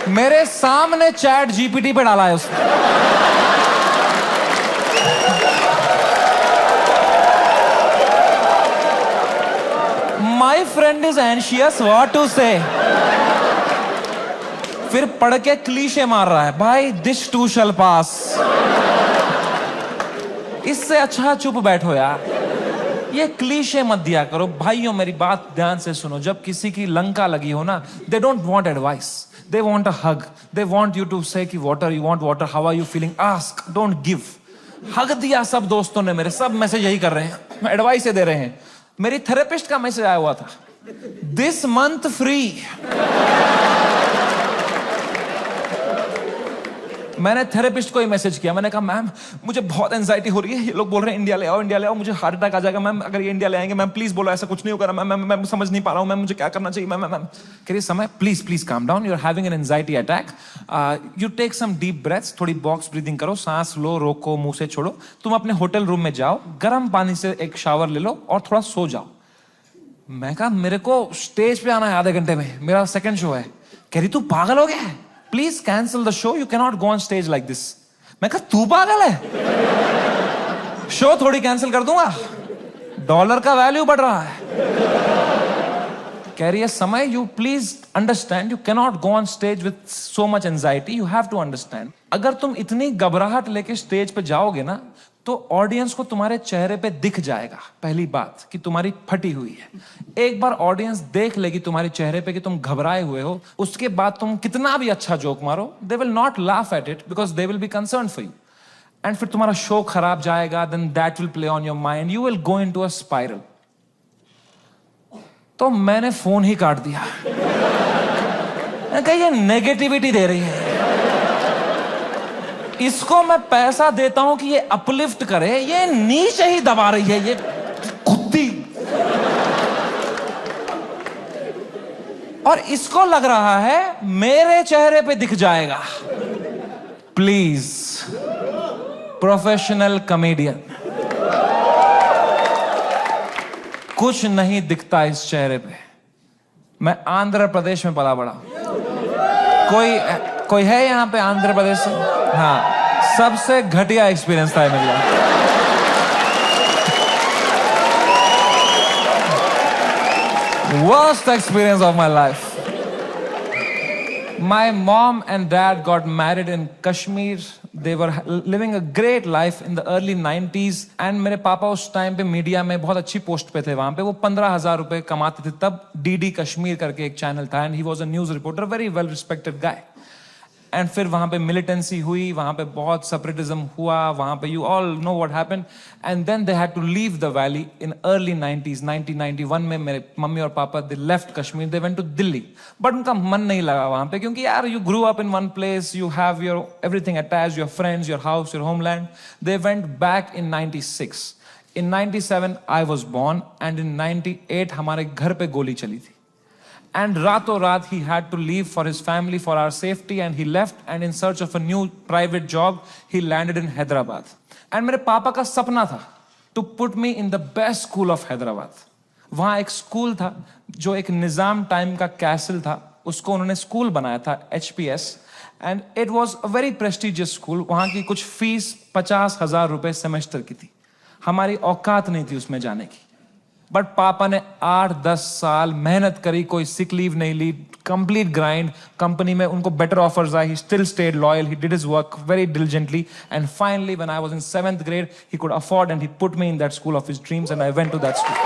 मेरे सामने चैट जीपीटी पे डाला है उसने। My friend is anxious, what to say? फिर पढ़ के क्लीशे मार रहा है, भाई this too shall pass. इससे अच्छा चुप बैठो यार, ये क्लीशे मत दिया करो। भाइयों मेरी बात ध्यान से सुनो, जब किसी की लंका लगी हो ना, they don't want advice, they want a hug, they want you to say कि water, you want water, how are you feeling, ask, don't give. Hug दिया सब दोस्तों ने मेरे, सब मैसेज यही कर रहे हैं, एडवाइस दे रहे हैं। मेरी थेरेपिस्ट का मैसेज आया हुआ था, दिस मंथ फ्री। मैंने थेरेपिस्ट को ही मैसेज किया, मैंने कहा मैम मुझे बहुत एंजाइटी हो रही है, ये लोग बोल रहे हैं इंडिया ले आओ, इंडिया ले आओ, मुझे हार्ट अटैक आ जाएगा मैम अगर ये इंडिया ले आएंगे। मैम प्लीज बोलो ऐसा कुछ नहीं होगा मैम, मैं समझ नहीं पा रहा हूँ मैम, मुझे क्या करना चाहिए मैम? मैम कह रही Samay please please calm down, you are having an anxiety attack, you take some deep breaths, थोड़ी बॉक्स ब्रीदिंग करो, सांस लो, रोको, मुंह से छोड़ो, तुम अपने होटल रूम में जाओ, गर्म पानी से एक शावर ले लो और थोड़ा सो जाओ। मैं कहा मेरे को स्टेज पे आना है आधे घंटे में, मेरा सेकंड शो है। कह रही तू पागल हो गया है, please cancel the show, you can not go on stage like this. मैं कहा तू पागल है, शो थोड़ी कैंसिल कर दूंगा, डॉलर का वैल्यू बढ़ रहा है। कह रही है समय you please understand, you can not go on stage with so much anxiety, you have to understand. अगर तुम इतनी घबराहट लेके स्टेज पे जाओगे ना, तो ऑडियंस को तुम्हारे चेहरे पे दिख जाएगा पहली बात कि तुम्हारी फटी हुई है। एक बार ऑडियंस देख लेगी तुम्हारे चेहरे पे कि तुम घबराए हुए हो, उसके बाद तुम कितना भी अच्छा जोक मारो, they will not laugh at it because they will be concern for you, and फिर तुम्हारा शो खराब जाएगा, then that will play on your mind, you will go into a spiral. तो मैंने फोन ही काट दिया। मैंने कहा ये नेगेटिविटी दे रही है, इसको मैं पैसा देता हूं कि ये अपलिफ्ट करे, ये नीचे ही दबा रही है, ये कुत्ती। और इसको लग रहा है मेरे चेहरे पे दिख जाएगा। प्लीज प्रोफेशनल कॉमेडियन, कुछ नहीं दिखता इस चेहरे पे। मैं आंध्र प्रदेश में पला बड़ा। कोई है यहां पे आंध्र प्रदेश से? हाँ, सबसे घटिया एक्सपीरियंस था मेरे लिए। Worst experience of my life. My mom and dad got married in Kashmir. They were living a great life in the early 90s. And मेरे पापा उस टाइम पे मीडिया में बहुत अच्छी पोस्ट पे थे वहां पे। वो 15,000 रुपए कमाते थे तब। DD कश्मीर करके एक चैनल था and he was a news reporter, very well respected guy. And फिर वहां पे मिलिटेंसी हुई, वहां पे बहुत सेपरेटिज्म हुआ, वहां पे you all know what happened, and then they had to leave the valley in early 90s। 1991 में मेरे मम्मी और पापा they left Kashmir, they went to Delhi, but उनका मन नहीं लगा वहां पे, क्योंकि यार you grew up in one place, you have your everything attached, your friends, your house, your homeland. They went back in 96। In 97 I was born, and in 98 हमारे घर पे गोली चली थी। And rato raat he had to leave for his family, for our safety, and he left, and in search of a new private job, he landed in Hyderabad. And मेरे पापा का सपना था to put me in the best school of Hyderabad. वहाँ एक school था जो एक निजाम टाइम का कैसल था, उसको उन्होंने स्कूल बनाया था, HPS, and it was a very prestigious school. वहाँ की कुछ फीस 50,000 रुपए सेमेस्टर की थी। हमारी औकात नहीं थी उसमें जाने की। बट पापा ने 8-10 साल मेहनत करी, कोई सिक लीव नहीं ली, कंप्लीट ग्राइंड. कंपनी में उनको बेटर ऑफर्स आई. He still stayed loyal. He did his work very diligently, and finally when I was in 7th grade he could afford and he put me in that school of his dreams and I went to that school.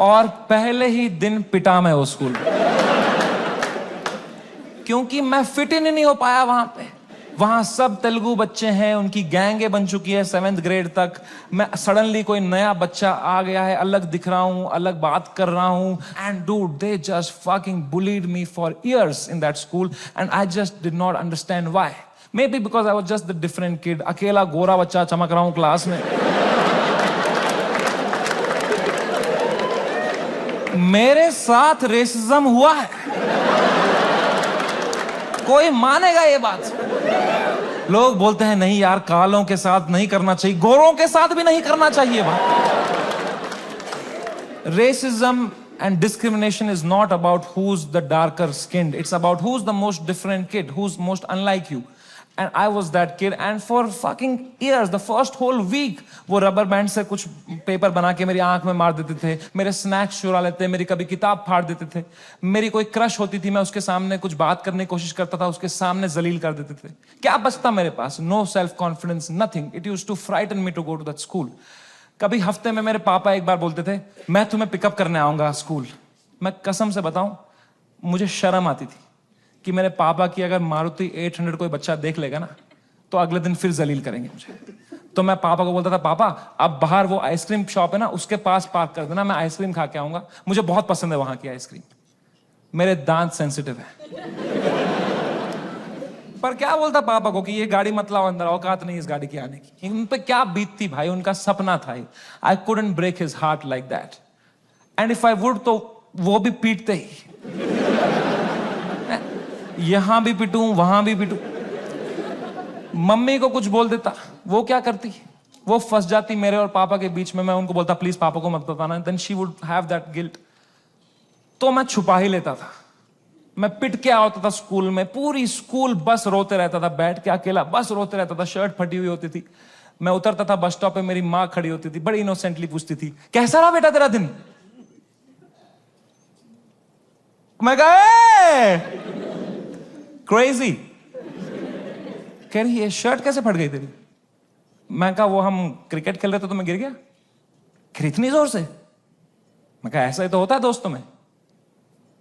और पहले ही दिन पिटा मैं उस school में, क्योंकि मैं fit in नहीं हो पाया वहां पे. वहां सब तेलुगु बच्चे हैं, उनकी गैंगे बन चुकी है 7th ग्रेड तक. मैं सडनली कोई नया बच्चा आ गया है, अलग दिख रहा हूं, अलग बात कर रहा हूं. And dude, they just fucking bullied me for years in that school and I just did not understand why. May be because I was just the different kid. अकेला गोरा बच्चा चमक रहा हूं क्लास में. मेरे साथ रेसिज्म हुआ है, कोई मानेगा ये बात? लोग बोलते हैं नहीं यार, कालों के साथ नहीं करना चाहिए, गोरों के साथ भी नहीं करना चाहिए. बात racism and discrimination is not about who's the darker skinned, it's about who's the most different kid, who's most unlike you. And I was that kid, and for fucking years, the first whole week, वो rubber band से कुछ paper बना के मेरी आंख में मार देते थे, मेरे स्नैक्स चुरा लेते, मेरी कभी किताब फाड़ देते थे. मेरी कोई क्रश होती थी, मैं उसके सामने कुछ बात करने की कोशिश करता था, उसके सामने जलील कर देते थे. क्या बचता मेरे पास? No self confidence, nothing. It used to frighten me to go to that school. कभी हफ्ते में मेरे पापा एक बार बोलते थे, मैं तुम्हें पिकअप करने आऊंगा स्कूल. मैं कसम से बताऊं, मुझे शर्म आती थी कि मेरे पापा की अगर मारुति 800 कोई बच्चा देख लेगा ना, तो अगले दिन फिर जलील करेंगे मुझे. तो मैं पापा को बोलता था, पापा अब बाहर वो आइसक्रीम शॉप है ना, उसके पास पार्क कर देना, मैं आइसक्रीम खा के आऊंगा, मुझे बहुत पसंद है वहां की आइसक्रीम. मेरे दांत सेंसिटिव है. पर क्या बोलता पापा को कि ये गाड़ी मत लाओ अंदर, औकात नहीं इस गाड़ी की आने की. उन पे क्या बीतती भाई, उनका सपना था. I couldn't break his heart like that. And if I would, तो वो भी पीटते ही. यहां भी पिटूं, वहां भी पिटूं. मम्मी को कुछ बोल देता, वो क्या करती, वो फंस जाती मेरे और पापा के बीच में. मैं उनको बोलता प्लीज पापा को मत बताना, then she would have that guilt. तो मैं छुपा ही लेता था. मैं पिट के आता था स्कूल में, पूरी स्कूल बस रोते रहता था, बैठ के अकेला बस रोते रहता था. शर्ट फटी हुई होती थी. मैं उतरता था बस स्टॉप पे, मेरी माँ खड़ी होती थी, बड़ी इनोसेंटली पूछती थी, कैसा रहा बेटा तेरा दिन? मैं कहा क्रेजी. कह रही ये शर्ट कैसे फट गई तेरी? मैं कहा वो हम क्रिकेट खेल रहे थे तो मैं गिर गया. इतनी जोर से? मैं कहा ऐसा ही तो होता है दोस्तों में.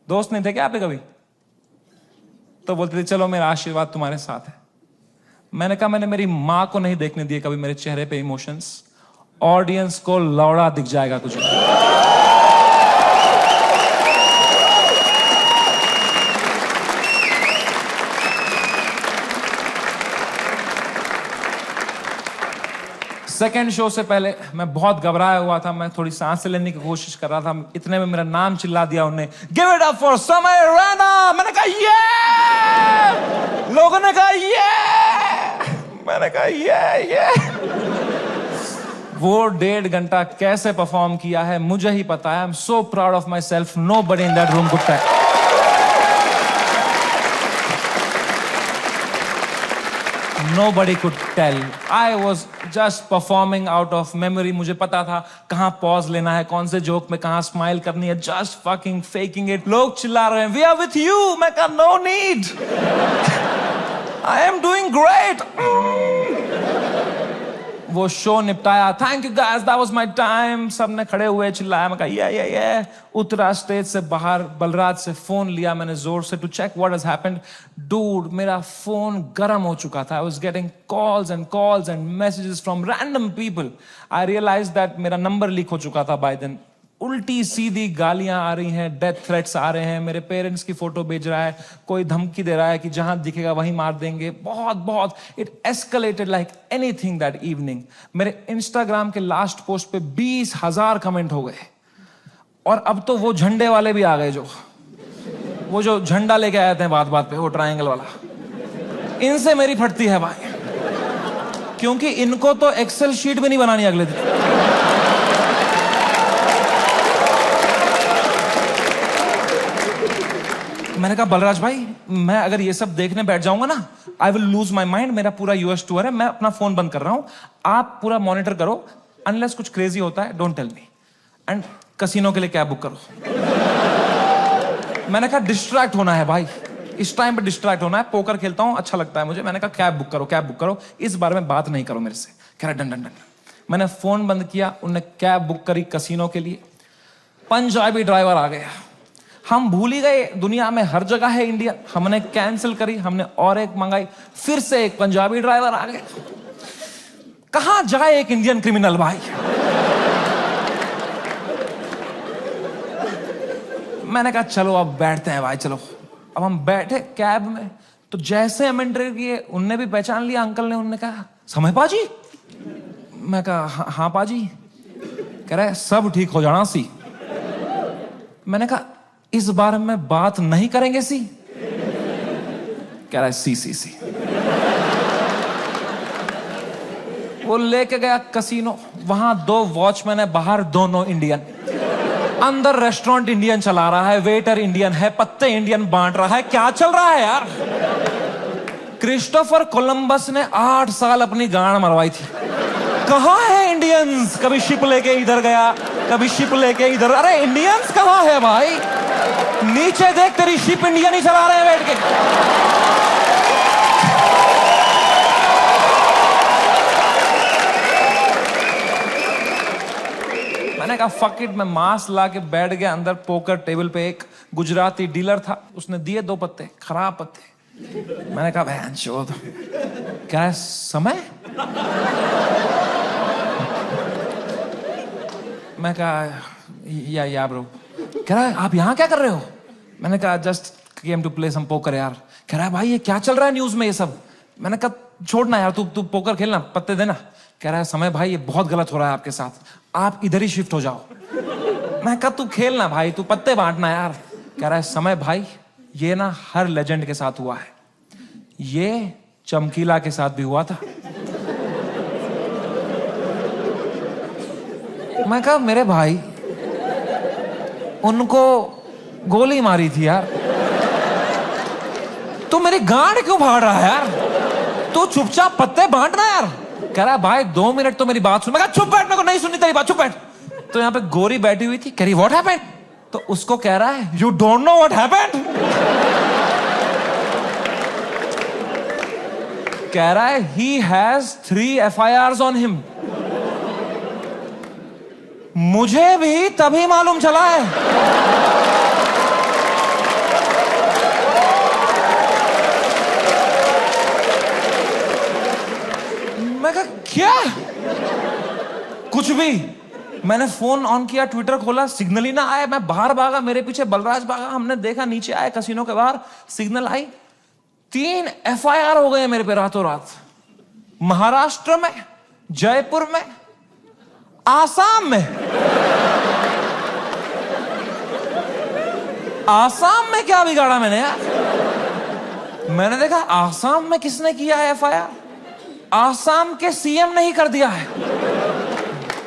दोस्त नहीं थे क्या आपके कभी? तो बोलते थे चलो मेरा आशीर्वाद तुम्हारे साथ है. मैंने कहा मैंने मेरी मां को नहीं देखने दिए कभी मेरे चेहरे पे इमोशंस. ऑडियंस को लौड़ा दिख जाएगा तुझे. सेकेंड शो से पहले मैं बहुत घबराया हुआ था. मैं थोड़ी सांस लेने की कोशिश कर रहा था. इतने में मेरा नाम चिल्ला दिया उन्होंने, गिव इट अप फॉर समय रैना. मैंने कहा ये. लोगों ने कहा ये. मैंने कहा ये. वो 1.5 घंटा कैसे परफॉर्म किया है मुझे ही पता है. I am so proud of myself. Nobody in that room could tell. Nobody could tell. I was just performing out of memory. मुझे पता था कहाँ पॉज लेना है, कौन से जोक में कहाँ स्माइल करनी है. Just fucking faking it. लोग चिल्ला रहे हैं, We are with you. मैं कहा no need. I am doing great. वो शो निपटाया. Thank you guys. That was my time. सबने खड़े हुए चिल्लाया. मैं कहा yeah. उतरा स्टेज से बाहर, बलराज से फोन लिया मैंने जोर से to check what has happened. Dude, मेरा फोन गर्म हो चुका था. I was getting calls and messages from random people. I realized that मेरा नंबर लीक हो चुका था by then. उल्टी सीधी गालियां आ रही हैं, डेथ थ्रेट्स आ रहे हैं. मेरे पेरेंट्स की फोटो भेज रहा है, कोई धमकी दे रहा है कि जहां दिखेगा वहीं मार देंगे. बहुत it escalated like anything that evening. मेरे इंस्टाग्राम के लास्ट पोस्ट पे 20,000 कमेंट हो गए. और अब तो वो झंडे वाले भी आ गए, वो जो झंडा लेके आए थे बात पे, वो ट्रायंगल वाला. इनसे मेरी फटती है भाई, क्योंकि इनको तो एक्सेल शीट भी नहीं बनानी अगले दिन. मैंने कहा बलराज भाई मैं अगर ये सब देखने बैठ जाऊंगा ना, I will lose my mind. मेरा पूरा यूएस टूर है, मैं अपना फोन बंद कर रहा हूं, आप पूरा मॉनिटर करो। अनलेस कुछ क्रेजी होता है, don't tell me. And casino के लिए कैब बुक करो। मैंने कहा डिस्ट्रैक्ट होना है भाई, इस टाइम पे डिस्ट्रैक्ट होना है। पोकर खेलता हूं, अच्छा लगता है मुझे। मैंने कहा कैब बुक करो, कैब बुक करो, इस बारे में बात नहीं करो मेरे से। कह रहा डन डन डन। मैंने फोन बंद किया, उन्होंने कैब बुक करी कसिनो के लिए। पंजाबी ड्राइवर आ गया। हम भूल ही गए दुनिया में हर जगह है इंडिया। हमने कैंसिल करी, हमने और एक मंगाई, फिर से एक पंजाबी ड्राइवर आ गया। कहां जाए एक इंडियन क्रिमिनल भाई। मैंने कहा चलो अब बैठते हैं भाई, चलो। अब हम बैठे कैब में, तो जैसे हम एंटर किए, उनने भी पहचान लिया अंकल ने। उन्होंने कहा समय पाजी। मैं कहा हाँ पाजी। कह रहा है सब ठीक हो जाना सी। मैंने कहा इस बारे में बात नहीं करेंगे सी। कह रहा है सी। वो लेके गया कसिनो, वहां 2 वॉचमैन है, बाहर दोनों इंडियन। अंदर रेस्टोरेंट इंडियन चला रहा है, वेटर इंडियन है, पत्ते इंडियन बांट रहा है। क्या चल रहा है यार। क्रिस्टोफर कोलंबस ने 8 साल अपनी गांड मरवाई थी। कहां है इंडियंस। कभी शिप लेके इधर गया, कभी शिप लेके इधर। अरे इंडियंस कहां है भाई। नीचे देख, तेरी शिप इंडियन ही चला रहे हैं बैठ के। मैंने कहा फक इट। मैं मास्क ला के बैठ गया अंदर। पोकर टेबल पे एक गुजराती डीलर था, उसने दिए 2 पत्ते, खराब पत्ते। मैंने कहा बहन चोद। क्या है समय। मैं कहा या ब्रो। कह रहा है आप यहां क्या कर रहे हो। मैंने कहा just came to play some poker यार। कह रहा है भाई ये क्या चल रहा है न्यूज में ये सब। मैंने कहा छोड़ना यार, तू पोकर खेलना, पत्ते देना। कह रहा है समय भाई ये बहुत गलत हो रहा है आपके साथ, आप इधर ही शिफ्ट हो जाओ। मैं कहा तू खेलना भाई, तू पत्ते बांटना यार। कह रहा है समय भाई ये ना हर लेजेंड के साथ हुआ है, ये चमकीला के साथ भी हुआ था। मैं कहा मेरे भाई उनको गोली मारी थी यार, तू मेरी गांड क्यों फाड़ रहा है यार। तू चुपचाप पत्ते बांटना यार। कह रहा है भाई 2 मिनट तो मेरी बात सुन। मैं कहा चुप बैठ, मेरे को नहीं सुननी तेरी बात, चुप बैठ। तो यहाँ पे गोरी बैठी हुई थी, कह रही व्हाट हैपेंड। तो उसको कह रहा है you don't know what happened. कह रहा है he has 3 FIRs on him. मुझे भी तभी मालूम चला है। मैं कहा क्या। कुछ भी। मैंने फोन ऑन किया, ट्विटर खोला, सिग्नल ही ना आया। मैं बाहर भागा, मेरे पीछे बलराज भागा। हमने देखा नीचे आए कसिनो के बाहर, सिग्नल आई। 3 FIR हो गए मेरे पे रातों रात। महाराष्ट्र में, जयपुर में, आसाम में। आसाम में क्या बिगाड़ा मैंने यार। मैंने देखा आसाम में किसने किया है FIR। आसाम के CM ने ही कर दिया है।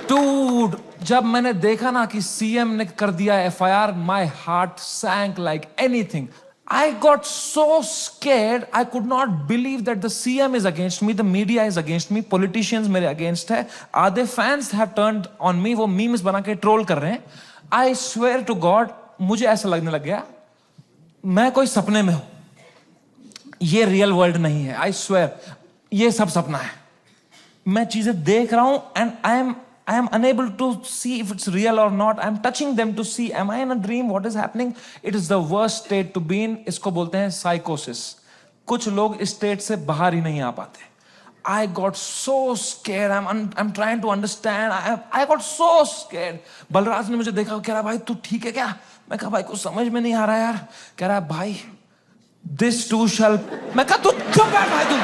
डूड, जब मैंने देखा ना कि CM ने कर दिया FIR, my heart sank like anything. I got so scared, I could not believe that the CM is against me, the media is against me, politicians मेरे against है, आधे fans have turned on me, वो memes बना के troll कर रहे हैं। I swear to God, मुझे ऐसा लगने लग गया मैं कोई सपने में हूं, ये रियल वर्ल्ड नहीं है। I swear, ये सब सपना है। मैं चीजें देख रहा हूं and I am unable to see if it's real or not. I am touching them to see, am I in a dream? What is happening? It is the worst state to be in. इसको बोलते हैं psychosis. कुछ लोग इस state से बाहर ही नहीं आ पाते। I got so scared. I'm trying to understand. I got so scared. Balraj ने मुझे देखा, कह रहा भाई तू ठीक है क्या? मैं कहा भाई कुछ समझ में नहीं आ रहा यार। कह रहा भाई this too shall। मैं कहा तू चुप बैठ भाई, तू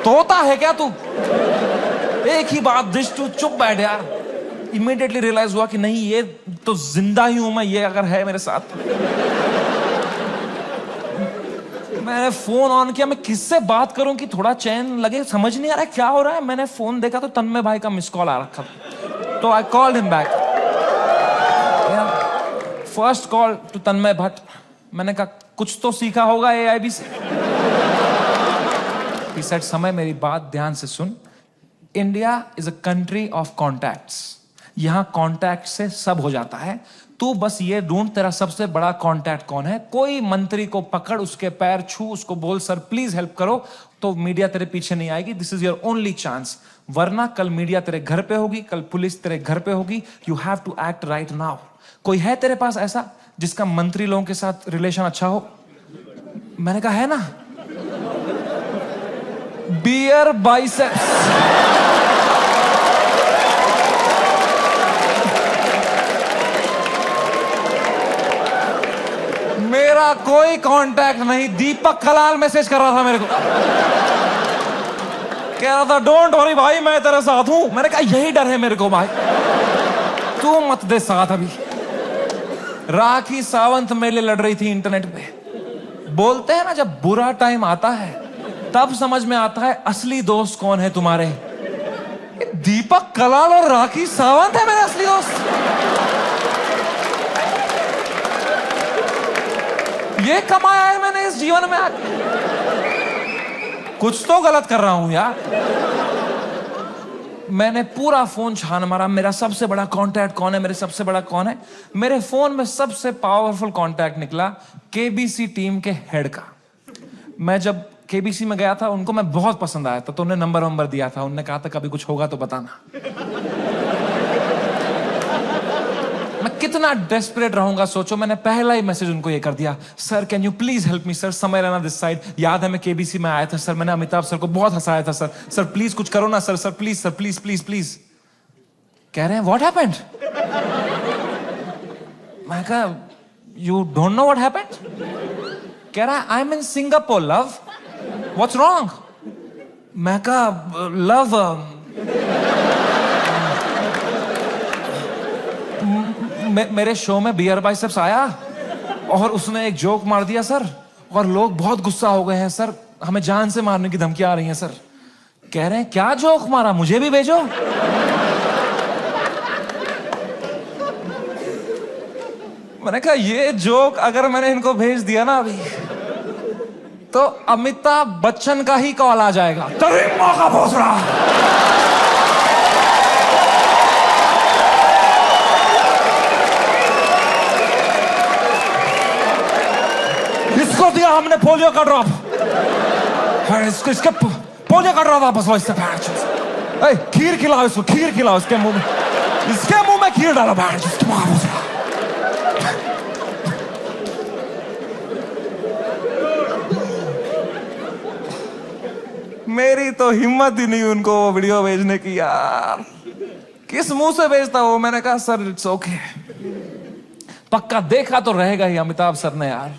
तोता है क्या तू? एक ही बात, दिस टू चुप बैठ यार। इमीडिएटली रियलाइज हुआ कि नहीं ये तो जिंदा ही हूं मैं, ये अगर है मेरे साथ। मैंने फोन ऑन किया, मैं किससे बात करूं कि थोड़ा चैन लगे, समझ नहीं आ रहा है क्या हो रहा है। मैंने फोन देखा तो तन्मय भाई का मिस कॉल आ रखा था, तो I called him back. First call to Tanmay Bhatt. मैंने कहा कुछ तो सीखा होगा AIB से। He said, समय मेरी बात ध्यान से सुन। India is a country of contacts. यहां कॉन्टैक्ट से सब हो जाता है। तू बस ये ढूंढ तेरा सबसे बड़ा कॉन्टैक्ट कौन है। कोई मंत्री को पकड़, उसके पैर छू, उसको बोल सर प्लीज हेल्प करो, तो मीडिया तेरे पीछे नहीं आएगी। This is your only chance. वरना कल मीडिया तेरे घर पे होगी, कल पुलिस तेरे घर पे होगी। You have to act right now. कोई है तेरे पास ऐसा जिसका मंत्री लोगों के साथ रिलेशन अच्छा हो? मैंने कहा है ना, बियर बाइसेप्स। मेरा कोई कांटेक्ट नहीं। दीपक कलाल मैसेज कर रहा था मेरे को, कह रहा था डोंट वरी भाई मैं तेरे साथ हूं। मैंने कहा यही डर है मेरे को भाई, तू मत दे साथ। अभी राखी सावंत मेरे लिए लड़ रही थी इंटरनेट पे। बोलते हैं ना जब बुरा टाइम आता है तब समझ में आता है असली दोस्त कौन है तुम्हारे। दीपक कलाल और राखी सावंत है मेरे असली दोस्त। ये कमाया है मैंने इस जीवन में आके। कुछ तो गलत कर रहा हूं यार। मैंने पूरा फोन छान मारा, मेरा सबसे बड़ा कांटेक्ट कौन है, मेरे सबसे बड़ा कौन है। मेरे फोन में सबसे पावरफुल कांटेक्ट निकला KBC टीम के हेड का। मैं जब KBC में गया था, उनको मैं बहुत पसंद आया था, तो उन्हें नंबर दिया था। उन्होंने कहा था कभी कुछ होगा तो बताना। मैं कितना डेस्परेट रहूंगा सोचो। मैंने पहला ही मैसेज उनको ये कर दिया, sir can you please help me sir, समय रहना दिस साइड। याद है मैं KBC में आया था सर, मैंने अमिताभ सर को बहुत हंसाया था सर। सर प्लीज कुछ करो ना sir, sir please sir, please please please. कह रहे हैं व्हाट हैपेंड? मैं कहा you don't know what happened? कह रहा है I M in Singapore love, what's wrong? मैं कहा लव मेरे शो में बियर बाइसेप्स आया और उसने एक जोक मार दिया सर, और लोग बहुत गुस्सा हो गए हैं सर, हमें जान से मारने की धमकियां आ रही हैं सर। कह रहे हैं क्या जोक मारा, मुझे भी भेजो। मैंने कहा ये जोक अगर मैंने इनको भेज दिया ना अभी, तो अमिताभ बच्चन का ही कॉल आ जाएगा, तभी मौका पहुंच रहा। इसको दिया हमने पोलियो का ड्रॉप, इसके पोलियो का ड्रॉप वापस लो इससे। खीर खिलाओ इसको, खीर खिलाओ इसके मुंह में खीर डालो। मेरी तो हिम्मत ही नहीं उनको वो वीडियो भेजने की यार। किस मुंह से भेजता वो? मैंने कहा सर इट्स ओके। पक्का देखा तो रहेगा ही अमिताभ सर ने यार,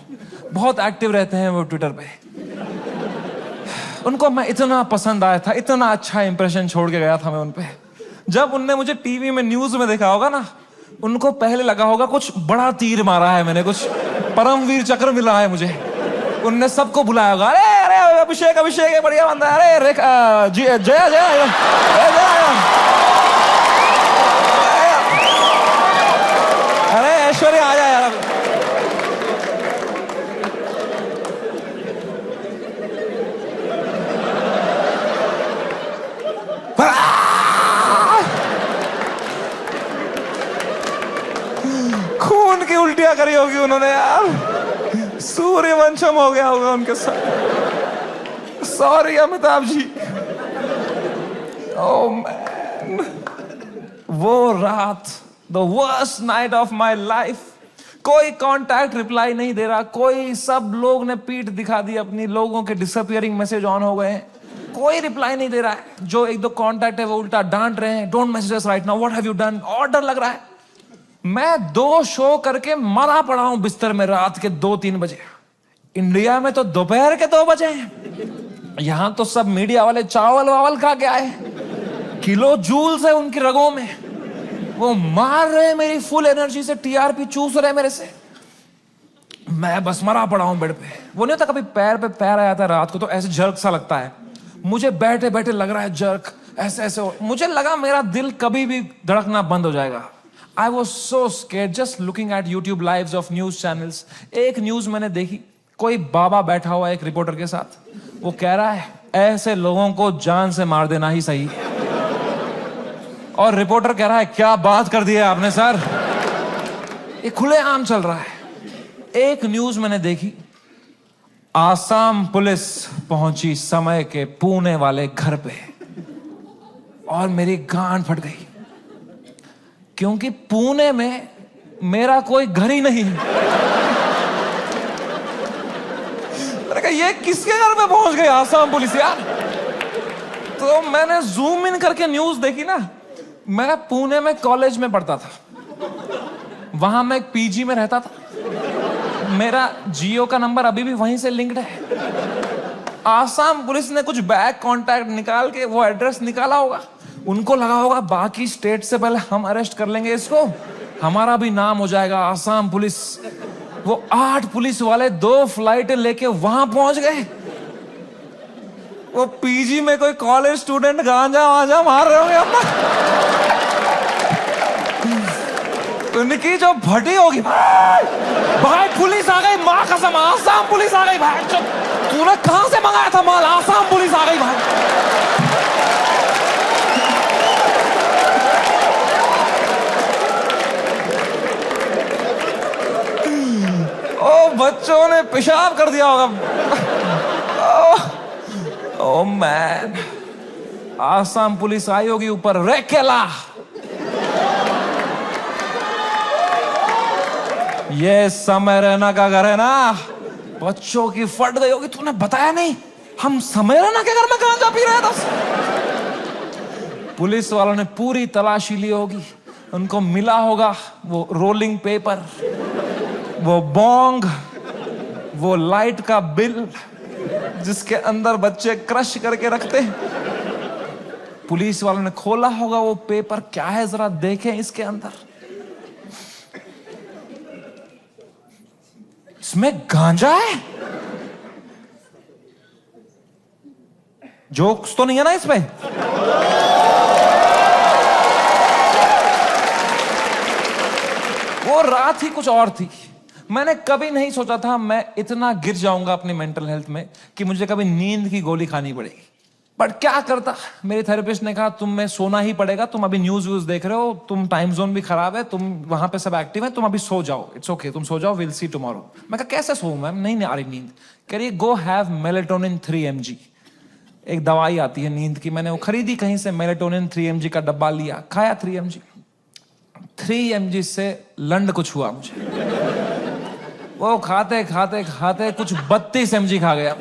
बहुत एक्टिव रहते हैं वो ट्विटर पे। उनको मैं इतना पसंद आया था, इतना अच्छा इंप्रेशन छोड़ के गया था मैं उन पे। जब उनने मुझे टीवी में न्यूज में देखा होगा ना, उनको पहले लगा होगा कुछ बड़ा तीर मारा है मैंने, कुछ परमवीर चक्र मिला है मुझे। उनने सबको बुलाया होगा, अरे अरे अभिषेक अभिषेक बढ़िया बंदा है, अरे जया जया अरे ऐश्वर्या आ जाए यार। खून की उल्टियां करी होगी उन्होंने यार, सूर्यवंशम हो गया होगा उनके साथ। Sorry Amitabh ji. Oh man, वो रात, the worst night of my life. कोई कांटेक्ट रिप्लाई नहीं दे रहा, कोई, सब लोग ने पीठ दिखा दी अपनी, लोगों के डिसअपियरिंग मैसेज ऑन हो गए हैं, कोई रिप्लाई नहीं दे रहा है। जो एक दो कांटेक्ट है वो उल्टा डांट रहे हैं, don't message us right now, what have you done. और डर लग रहा है। मैं 2 शो करके मरा पड़ा हूं बिस्तर में रात के 2-3 बजे। इंडिया में तो दोपहर के 2 बजे हैं। यहां तो सब मीडिया वाले चावल वावल खा के आए, किलो जूल्स है उनकी रगों में, वो मार रहे हैं मेरी फुल एनर्जी से, TRP चूस रहे हैं मेरे से। मैं बस मरा पड़ा हूं बेड पे। वो नहीं होता कभी पैर पे पैर आया था रात को तो ऐसे जर्क सा लगता है, मुझे बैठे बैठे लग रहा है जर्क, ऐसे ऐसे मुझे लगा मेरा दिल कभी भी धड़कना बंद हो जाएगा। I was so scared just looking at YouTube lives of news channels. एक न्यूज मैंने देखी, कोई बाबा बैठा हुआ है एक रिपोर्टर के साथ, वो कह रहा है ऐसे लोगों को जान से मार देना ही सही है। और रिपोर्टर कह रहा है क्या बात कर दी है आपने सर। ये खुलेआम चल रहा है। एक न्यूज मैंने देखी, आसाम पुलिस पहुंची समय के पुणे वाले घर पे, और मेरी गांड फट गई, क्योंकि पुणे में मेरा कोई घर ही नहीं है। मैंने कहा ये किसके घर पे पहुंच गई आसाम पुलिस यार। तो मैंने जूम इन करके न्यूज देखी ना। मैं पुणे में कॉलेज में पढ़ता था, वहां मैं एक पीजी में रहता था, मेरा जियो का नंबर अभी भी वहीं से लिंक्ड है। आसाम पुलिस ने कुछ बैक कांटेक्ट निकाल के वो एड्रेस निकाला होगा, उनको लगा होगा बाकी स्टेट से पहले हम अरेस्ट कर लेंगे इसको, हमारा भी नाम हो जाएगा आसाम पुलिस। वो 8 पुलिस वाले 2 फ्लाइटें लेके वहां पहुंच गए। वो पीजी में कोई कॉलेज स्टूडेंट गांजा वांजा मार रहे होंगे अपना। उनकी जो भटी होगी, भाई पुलिस आ गई, मां कसम आसाम पुलिस आ गई। भाई तूने कहां से मंगाया था माल, आसाम पुलिस आ गई भाई। ओ बच्चों ने पेशाब कर दिया होगा। ओ मैन, आसाम पुलिस आई होगी ऊपर, रेकेला ये समय रैना का घर है ना। बच्चों की फट गई होगी, तूने बताया नहीं हम समय रैना के घर में गांजा पी रहे थे। पुलिस वालों ने पूरी तलाशी ली होगी, उनको मिला होगा वो रोलिंग पेपर, वो बोंग, वो लाइट का बिल जिसके अंदर बच्चे क्रश करके रखते। पुलिस वालों ने खोला होगा वो पेपर, क्या है जरा देखें इसके अंदर। इसमें गांजा है। जोक्स तो नहीं है ना इसमें। वो रात ही कुछ और थी। मैंने कभी नहीं सोचा था मैं इतना गिर जाऊंगा अपनी मेंटल हेल्थ में कि मुझे कभी नींद की गोली खानी पड़ेगी। बट क्या करता, मेरे थेरेपिस्ट ने कहा तुम्हें सोना ही पड़ेगा, तुम अभी न्यूज व्यूज देख रहे हो, तुम टाइम जोन भी खराब है, तुम वहां पे सब एक्टिव है, तुम अभी सो जाओ, इट्स ओके, तुम सो जाओ, विल सी टुमारो। मैं कहा कैसे सोऊं मैम, नहीं आ रही नींद। कह रही गो हैव मेलेटोनिन 3 mg, एक दवाई आती है नींद की। मैंने वो खरीदी कहीं से, मेलेटोनिन 3 mg का डब्बा लिया, खाया 3 mg। 3 mg से लंड कुछ हुआ मुझे। वो खाते खाते खाते कुछ 32 mg खा गया।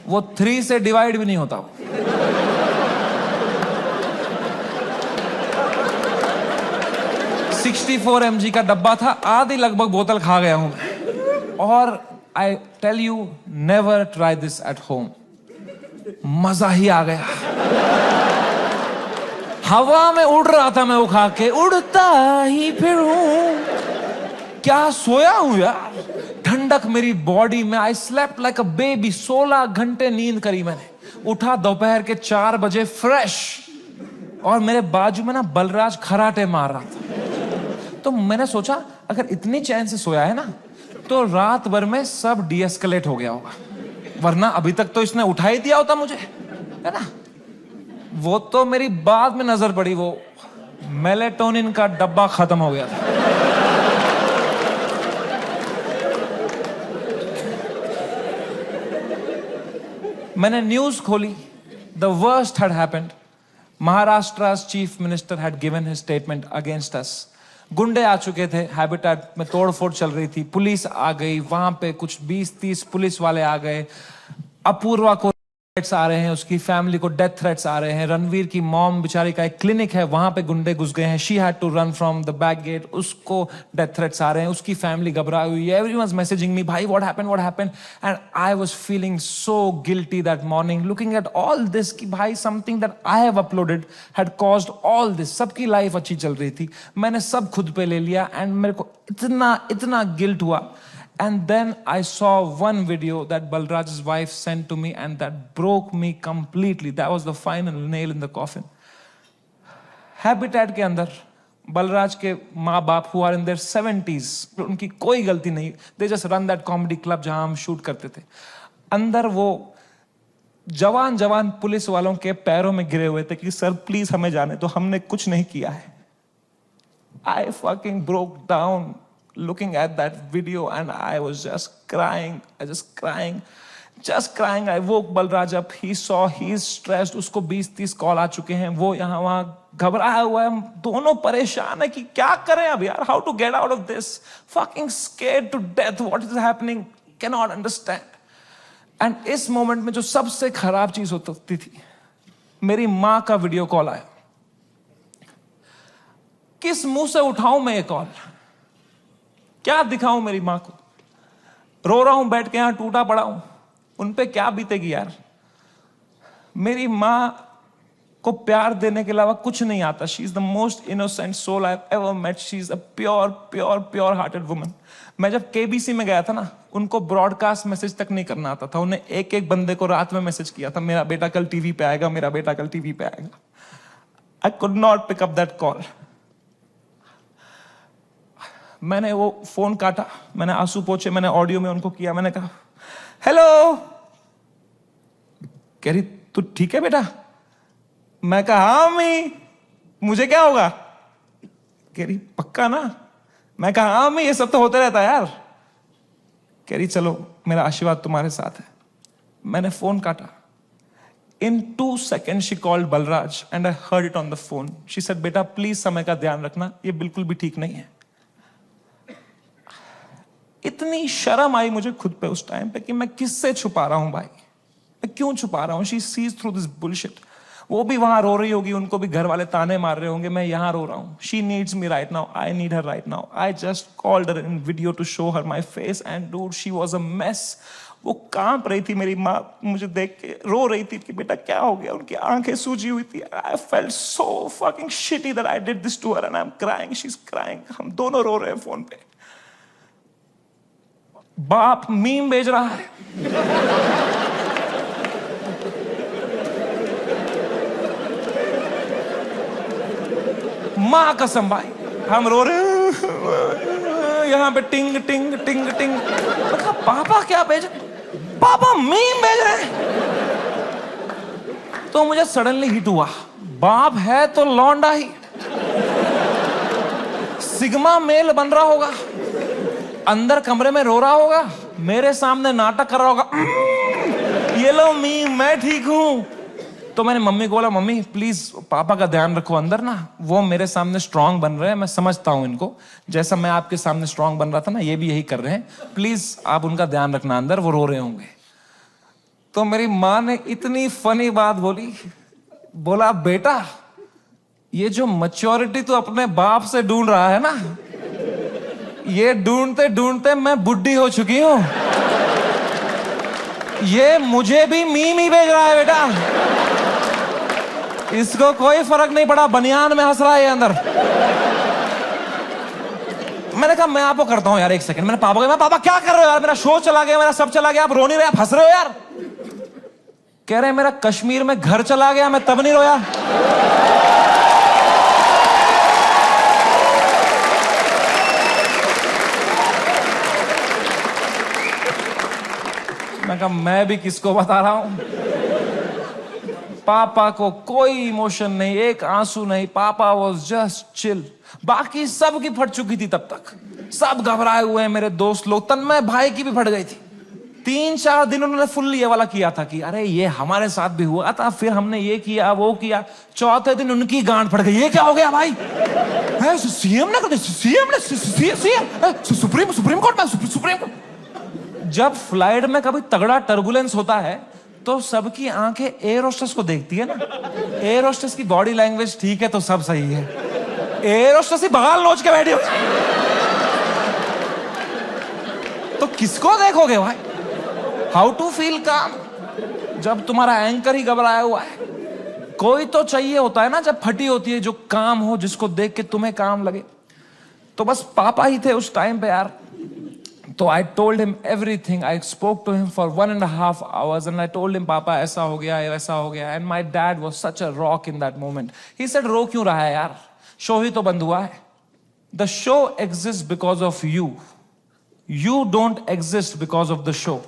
वो 3 से डिवाइड भी नहीं होता। 64 mg का डब्बा था, आधी लगभग बोतल खा गया हूं। और I tell you, never try this at home. मजा ही आ गया। हवा में उड़ रहा था मैं वो खा के, उड़ता ही फिरूं। क्या सोया हूं यार, ठंडक मेरी बॉडी में। I slept like a baby. 16 घंटे नींद करी मैंने। उठा दोपहर के 4 बजे फ्रेश, और मेरे बाजू में ना बलराज खराटे मार रहा था। तो मैंने सोचा अगर इतनी चैन से सोया है ना, तो रात भर में सब डीएस्केलेट हो गया होगा, वरना अभी तक तो इसने उठा ही दिया होता मुझे, है ना। वो तो मेरी बाद में नजर पड़ी, वो मेलेटोनिन का डब्बा खत्म हो गया था। मैंने न्यूज खोली, the worst had happened. Maharashtra's chief minister had given his statement against us. गुंडे आ चुके थे, हैबिटेट में तोड़फोड़ चल रही थी, पुलिस आ गई, वहां पे कुछ 20-30 पुलिस वाले आ गए। अपूर्वा को थ्रेट्स आ रहे हैं, उसकी फैमिली को डेथ थ्रेट्स आ रहे हैं। रणवीर की मॉम बेचारी का एक क्लिनिक है, वहां पे गुंडे घुस गए हैं, she had to run from the back gate, उसको डेथ थ्रेट्स आ रहे हैं, उसकी फैमिली घबराई हुई है। एवरीवन वाज मैसेजिंग मी, भाई what happened, and I was feeling so guilty that morning, looking at all this कि भाई something that I have uploaded had caused all this. सबकी लाइफ अच्छी चल रही थी, मैंने सब खुद पे ले लिया, एंड मेरे को इतना गिल्ट हुआ। And then I saw one video that Balraj's wife sent to me, and that broke me completely. That was the final nail in the coffin. Habitat के अंदर बलराज के माँ बाप who are in their 70s, उनकी कोई गलती नहीं, they just run that comedy club जहां हम शूट करते थे। अंदर वो जवान जवान पुलिस वालों के पैरों में गिरे हुए थे कि सर प्लीज हमें जाने तो, हमने कुछ नहीं किया है। I fucking broke down looking at that video and I was just crying. I woke Balraj up. He saw he's stressed. उसको 20-30 कॉल आ चुके हैं, वो यहाँ वहाँ घबराया हुआ है, हम दोनों परेशान है कि क्या करें अब यार, how to get out of this, fucking scared to death, what is happening, cannot understand. And इस मोमेंट में जो सबसे खराब चीज हो सकती थी, मेरी माँ का वीडियो कॉल आया। किस मुंह से उठाऊं मैं ये कॉल, क्या दिखाऊं मेरी माँ को, रो रहा हूं बैठ के यहां टूटा पड़ा हूं, उन पे क्या बीतेगी यार। मेरी माँ को प्यार देने के अलावा कुछ नहीं आता। She is the most innocent soul I have ever met. She is a pure hearted woman. मैं जब केबीसी में गया था ना, उनको ब्रॉडकास्ट मैसेज तक नहीं करना आता था। उन्हें एक एक बंदे को रात में मैसेज किया था, मेरा बेटा कल टीवी पे आएगा, मेरा बेटा कल टीवी पे आएगा। I could not pick up that call. मैंने वो फोन काटा, मैंने आंसू पोंछे, मैंने ऑडियो में उनको किया, मैंने कहा हेलो। कह रही तू ठीक है बेटा? मैं कहा हाँ अम्मी, मुझे क्या होगा? कह रही पक्का ना? मैं कहा हाँ अम्मी, ये सब तो होता रहता है यार। कह रही चलो मेरा आशीर्वाद तुम्हारे साथ है। मैंने फोन काटा। In 2 seconds she called Balraj and I heard it on the phone. She said बेटा प्लीज समय का ध्यान रखना, ये बिल्कुल भी ठीक नहीं है। इतनी शर्म आई मुझे खुद पे उस टाइम पे कि मैं किससे छुपा रहा हूं भाई, मैं क्यों छुपा रहा हूं। She sees through this bullshit. वो भी वहां रो रही होगी, उनको भी घर वाले ताने मार रहे होंगे, मैं यहां रो रहा हूं। She needs me right now, I need her right now. I just called her in video to show her my face and dude she was a mess. वो कांप रही थी मेरी माँ, मुझे देख के रो रही थी कि बेटा क्या हो गया। उनकी आंखें सूजी हुई थी। I felt so fucking shitty that I did this to her and I'm crying, she's crying. हम दोनों रो रहे हैं फोन पे। बाप मीम भेज रहा है, माँ कसम भाई हम रो रहे हैं यहाँ पे टिंग टिंग टिंग टिंग। पापा क्या भेज, पापा मीम भेज रहे हैं। तो मुझे सडनली हिट हुआ, बाप है तो लौंडा ही, सिग्मा मेल बन रहा होगा, अंदर कमरे में रो रहा होगा, मेरे सामने नाटक कर रहा होगा, ये लो मीम मैं ठीक हूं। तो मैंने मम्मी को बोला मम्मी प्लीज पापा का ध्यान रखो अंदर ना, वो मेरे सामने स्ट्रांग बन रहे हैं, मैं समझता हूं इनको, जैसा मैं आपके सामने स्ट्रांग बन रहा था ना, ये भी यही कर रहे हैं, प्लीज आप उनका ध्यान रखना अंदर, वो रो रहे होंगे। तो मेरी माँ ने इतनी फनी बात बोली, बोला बेटा ये जो मैच्योरिटी तू अपने बाप से ढूंढ रहा है ना, ये ढूंढते ढूंढते मैं बुढ़ी हो चुकी हूं, ये मुझे भी मीम ही भेज रहा है बेटा, इसको कोई फर्क नहीं पड़ा, बनियान में हंस रहा है ये अंदर। मैंने कहा मैं आपको करता हूं यार, एक सेकंड। मैंने पापा को, मैं पापा क्या कर रहे हो यार, मेरा शो चला गया, मेरा सब चला गया, आप रो नहीं रहे, आप हंस रहे हो यार। कह रहे मेरा कश्मीर में घर चला गया, मैं तब नहीं रोया। मैं कहा मैं भी किसको बता रहा हूं। पापा को कोई इमोशन नहीं, एक आंसू नहीं, पापा वाज जस्ट चिल। बाकी सब की फट चुकी थी तब तक, सब घबराए हुए हैं मेरे दोस्त लोग, तन्मय भाई की भी फट गई थी। 3-4 दिन उन्होंने फुल ये वाला किया था कि अरे ये हमारे साथ भी हुआ था, फिर हमने ये किया वो किया। चौथे दिन उनकी गांड फट गई, ये क्या हो गया भाई, सीएम ने कर, सीएम ने, सुप्रीम कोर्ट में, सुप्रीम कोर्ट। जब फ्लाइट में कभी तगड़ा टर्बुलेंस होता है तो सबकी आंखें एयर होस्टेस को देखती है ना, एयर होस्टेस की बॉडी लैंग्वेज ठीक है तो सब सही है, एयर होस्टेस ही बगाल नोच के बैठी हुई, तो किसको देखोगे भाई। हाउ टू फील काम जब तुम्हारा एंकर ही घबराया हुआ है। कोई तो चाहिए होता है ना जब फटी होती है, जो काम हो, जिसको देख के तुम्हें काम लगे। तो बस पापा ही थे उस टाइम पे यार। तो I told him everything. I spoke to him for 1.5 hours and I told him पापा ऐसा हो गया, ऐसा हो गया। And my dad was such a rock in that moment. He said रो क्यों रहा है यार, शो ही तो बंद हुआ है. The show exist because of you. You don't exist because of the show.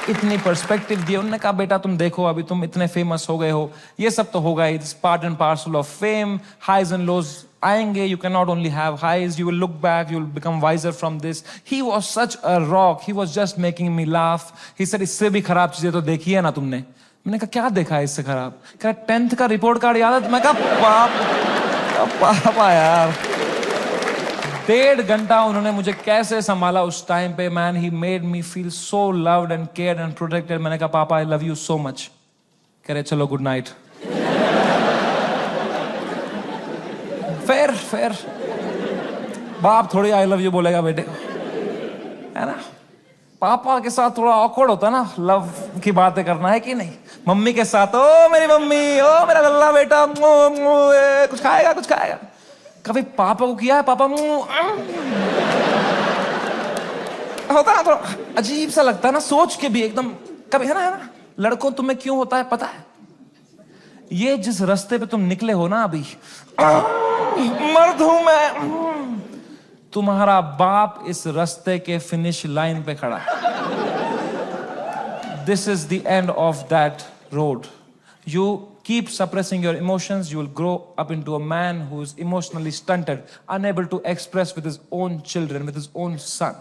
इतनी पर्सपेक्टिव दी. उन्होंने कहा बेटा तुम देखो अभी तुम इतने फेमस हो गए हो, ये सब तो होगा, it's part and parcel of fame. Highs and lows आएंगे. You can not only have highs, you will look back, you will become wiser from this. He was such a rock. He was just making me laugh. He said इससे भी खराब चीजें तो देखी है ना तुमने. मैंने कहा क्या देखा है इससे खराब? कहा 10th का रिपोर्ट कार्ड याद है? मैं कहा पापा यार. 1.5 घंटा उन्होंने मुझे कैसे संभाला उस टाइम पे. Man he made me feel so loved and cared and protected. मैंने कहा पापा I love you so much. कह रहे चलो गुड नाइट. फेयर बाप थोड़ी आई लव यू बोलेगा बेटे को, है ना. पापा के साथ थोड़ा ऑकवर्ड होता ना लव की बातें करना, है कि नहीं. मम्मी के साथ ओ मेरी मम्मी, ओ मेरा लल्ला बेटा, कुछ खाएगा कुछ खाएगा. कभी पापा को किया है पापा होता ना थोड़ा अजीब सा लगता है ना, सोच के भी एकदम कभी, है ना. लड़कों तुम्हें क्यों होता है पता है? ये जिस रास्ते पे तुम निकले हो ना अभी, मर्द हूं मैं, तुम्हारा बाप इस रास्ते के फिनिश लाइन पे खड़ा है. This is the end of that road. You keep suppressing your emotions, you will grow up into a man who is emotionally stunted, unable to express with his own children, with his own son.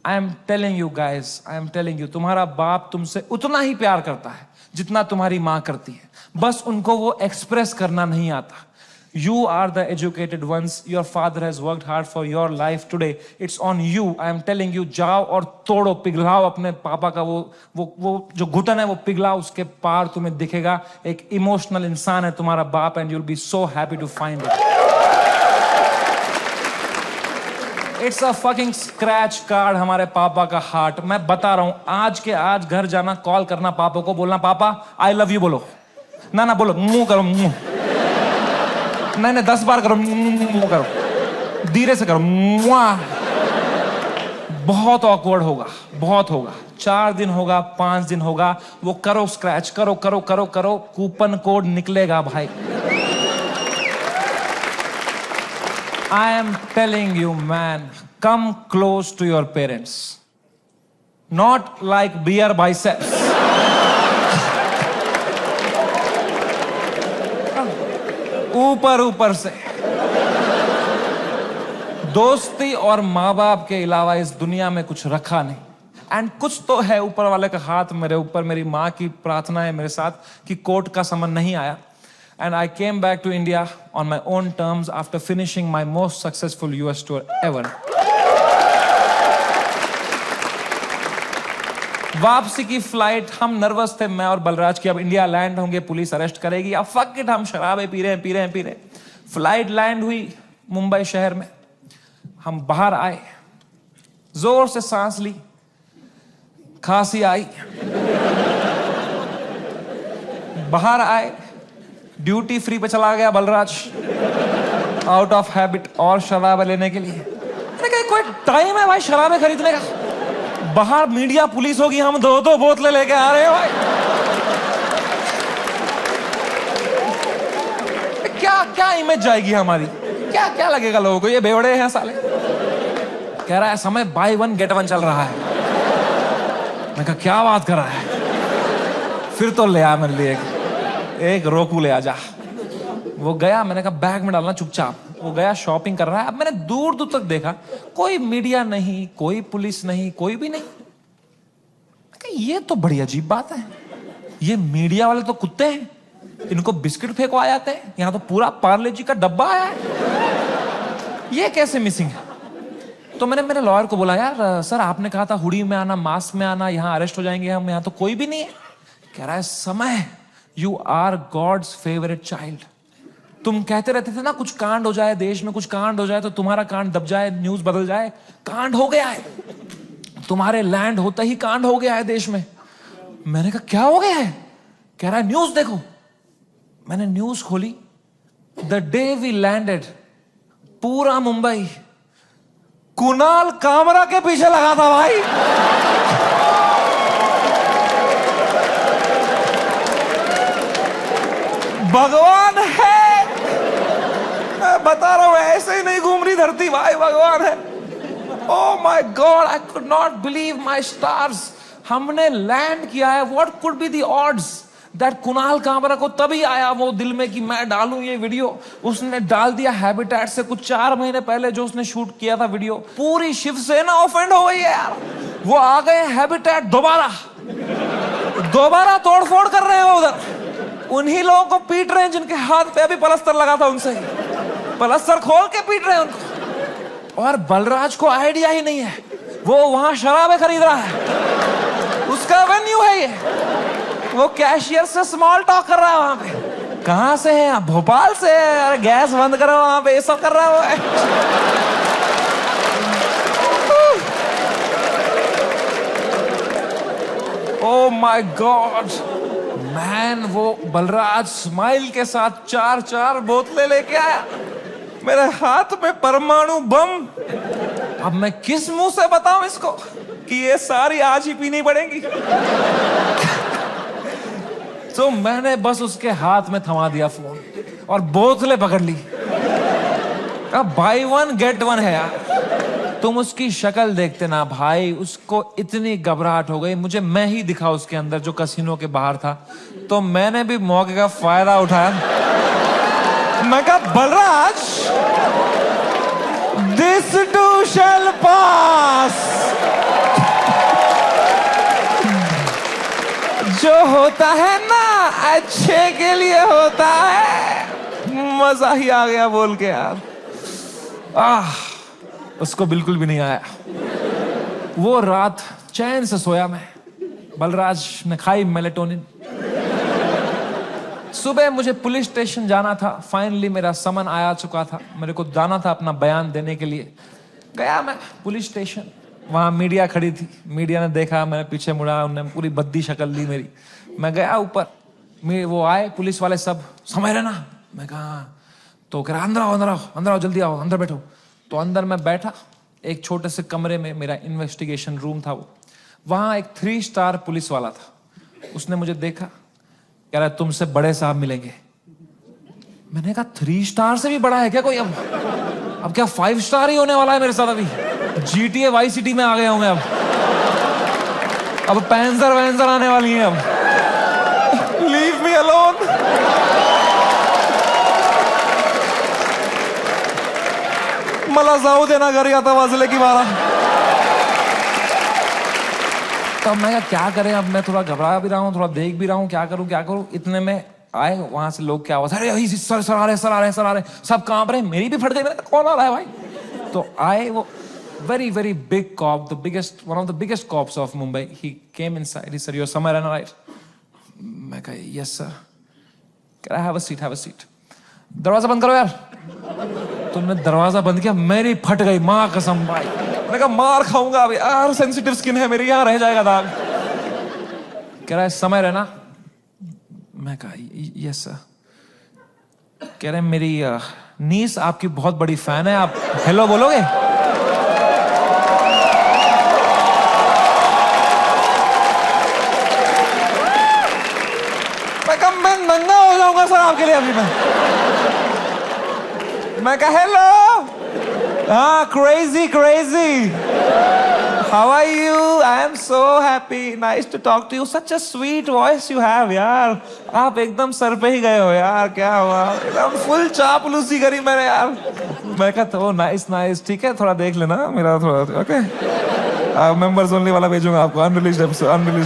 I am telling you guys, I am telling you, तुम्हारा बाप तुमसे उतना ही प्यार करता है जितना तुम्हारी माँ करती है. बस उनको वो एक्सप्रेस करना नहीं आता. You are the educated ones. Your father has worked hard for your life today. It's on you. I am telling you, जाओ और तोड़ो, पिघलाओ अपने पापा का वो जो घुटन है वो पिघलाओ. उसके पार तुम्हें दिखेगा एक इमोशनल इंसान है तुम्हारा बाप, and you'll be so happy to find it. It's a fucking scratch card हमारे पापा का हार्ट. मैं बता रहा हूं आज के आज घर जाना, कॉल करना पापा को, बोलना पापा आई लव यू बोलो. ना बोलो मुंह करो, मुंह नहीं 10 बार करो, मुंह करो, धीरे से करो. बहुत ऑकवर्ड होगा, बहुत होगा. 4 दिन होगा, 5 दिन होगा, वो करो स्क्रैच, करो करो करो करो, कूपन कोड निकलेगा भाई. I am telling you man, come close to your parents, not like beer biceps. ऊपर से. दोस्ती और माँ बाप के अलावा इस दुनिया में कुछ रखा नहीं. एंड कुछ तो है ऊपर वाले का हाथ मेरे ऊपर. मेरी माँ की प्रार्थना है मेरे साथ कि कोर्ट का समन नहीं आया. And I came back to India on my own terms after finishing my most successful US tour ever. वापसी की फ्लाइट, हम नर्वस थे मैं और बलराज की अब इंडिया लैंड होंगे, पुलिस अरेस्ट करेगी. अब फक इट, हम शराबे पी रहे हैं. फ्लाइट लैंड हुई मुंबई शहर में. हम बाहर आए, जोर से सांस ली, खांसी आई. बाहर आए, ड्यूटी फ्री पे चला गया बलराज, आउट ऑफ हैबिट, और शराब लेने के लिए. मैंने कहा कोई टाइम है भाई शराबे खरीदने का? बाहर मीडिया पुलिस होगी, हम 2 बोतलें लेके आ रहे हैं भाई. क्या इमेज जाएगी हमारी? क्या लगेगा लोगों को, ये बेवड़े हैं साले. कह रहा है समय buy 1 get 1 चल रहा है. मैं कहा क्या बात कर रहा है? फिर तो ले आ मेरे लिए एक रोकू ले आ जा. वो गया, मैंने कहा बैग में डालना चुपचाप. वो गया, शॉपिंग कर रहा है. अब मैंने दूर दूर तक देखा, कोई मीडिया नहीं, कोई पुलिस नहीं, कोई भी नहीं. ये तो बड़ी अजीब बात है. ये मीडिया वाले तो कुत्ते हैं, इनको बिस्किट फेंको आ जाते हैं. यहां तो पूरा पार्ले जी का डब्बा आया है, ये कैसे मिसिंग है? तो मैंने मेरे लॉयर को बोला यार सर आपने कहा था हुडी में आना, मास्क में आना, यहां अरेस्ट हो जाएंगे हम, यहां तो कोई भी नहीं है. कह रहा है समय, you are God's favourite child. तुम कहते रहते थे ना कुछ कांड हो जाए देश में, कुछ कांड हो जाए तो तुम्हारा कांड दब जाए, न्यूज बदल जाए. कांड हो गया है, तुम्हारे लैंड होता ही कांड हो गया है देश में. मैंने कहा क्या हो गया है? कह रहा है न्यूज देखो. मैंने न्यूज खोली. द डे वी लैंडेड, पूरा मुंबई कुणाल कामरा के पीछे लगा था भाई. भगवान है, मैं बता रहा हूं, ऐसे ही नहीं घूम रही धरती भाई, भगवान है। ओह my God, I could not believe my stars. हमने लैंड किया है। What could be the odds that Kunal Kamra को तभी आया वो दिल में कि मैं डालूं ये वीडियो। उसने डाल दिया हैबिटेट से कुछ 4 महीने पहले जो उसने शूट किया था वीडियो। पूरी शिवसेना ऑफेंड हो गई है यार। वो आ गए हैबिटेट दोबारा तोड़फोड़ कर रहे हैं उधर। उन्हीं लोगों को पीट रहे हैं जिनके हाथ पे अभी पलस्तर लगा था, उनसे पलस्तर खोल के पीट रहे हैं उनको। और बलराज को आइडिया ही नहीं है, वो वहां शराबें खरीद रहा है, उसका वेन्यू है ये। वो कैशियर से स्मॉल टॉक कर रहा है वहां पे। कहां से है आप? भोपाल से है। अरे गैस बंद करो, वहां पे ये सब कर रहा है वो। ओह माय गॉड मैन, वो बलराज स्माइल के साथ 4 बोतलें लेके आया। मेरे हाथ में परमाणु बम। अब मैं किस मुंह से बताऊं इसको कि ये सारी आज ही पीनी पड़ेगी। तो मैंने बस उसके हाथ में थमा दिया फोन और बोतलें पकड़ ली। अब बाय 1 गेट 1 है यार। तुम उसकी शक्ल देखते ना भाई, उसको इतनी घबराहट हो गई। मुझे मैं ही दिखा उसके अंदर जो कसिनो के बाहर था। तो मैंने भी मौके का फायदा उठाया। मैं कहा, बलराज, दिस टू शैल पास। जो होता है ना अच्छे के लिए होता है। मजा ही आ गया बोल के यार। उसको बिल्कुल भी नहीं आया। वो रात चैन से सोया मैं। बलराज ने खाई मेलेटोनिन। सुबह मुझे पुलिस स्टेशन जाना था। फाइनली मेरा समन आया चुका था। मेरे को जाना था अपना बयान देने के लिए। गया मैं पुलिस स्टेशन। वहां मीडिया खड़ी थी। मीडिया ने देखा, मैंने पीछे मुड़ा, उन्होंने पूरी बद्दी शक्ल ली मेरी। मैं गया ऊपर, वो आए पुलिस वाले सब, समझ रहे ना? मैं कहा, तो कह रहा अंदर आओ जल्दी आओ, अंदर बैठो। तो अंदर मैं बैठा एक छोटे से कमरे में। मेरा इन्वेस्टिगेशन रूम था वो। वहां एक 3 स्टार पुलिस वाला था। उसने मुझे देखा, कह रहा तुमसे बड़े साहब मिलेंगे। मैंने कहा 3 स्टार से भी बड़ा है क्या कोई? अब क्या 5 स्टार ही होने वाला है मेरे साथ? अभी GTA वाई सिटी में आ गया हूं मैं। अब पैंजर वैंजर आने वाली है। अब लीव मी अलोन। मला जाऊ देना घरी, आता वाजले की 12। तब मैं क्या करें? अब मैं थोड़ा घबरा भी रहा हूँ, थोड़ा देख भी रहा हूँ, क्या करूँ। इतने में आए वहां से लोग, क्या आवाज, अरे सर आ रहे, सब कांप रहे। मेरी भी फट गई। कौन आ रहा है भाई? तो आए वो very big cop, one of the biggest cops of Mumbai. He came inside. He said, "You're somewhere, right?" मैं कहा, "Yes sir." Can I have a seat? दरवाजा बंद करो यार। तुमने दरवाजा बंद किया, मेरी फट गई माँ कसम भाई। मैंने कहा मार खाऊंगा अभी यार, सेंसिटिव स्किन है मेरी, यहाँ रह जाएगा दाग। कह रहा है समय रहना। मैं कहा यस सर। कह रहे मेरी नीस आपकी बहुत बड़ी फैन है, आप हेलो बोलोगे? मैं नंगा हो जाऊंगा सर आपके लिए अभी। मैं कहा हेलो। हाँ, crazy how are you? I am so happy, nice to talk to you, such a sweet voice you have यार। आप एकदम सर पे ही गए हो यार, क्या हुआ? एकदम फुल चापलूसी करी मैंने यार। मैं कहा तो नाइस, ठीक है, थोड़ा देख लेना मेरा थोड़ा, ओके। मेंबर्स ओनली वाला भेजूंगा आपको, अनरिलीज्ड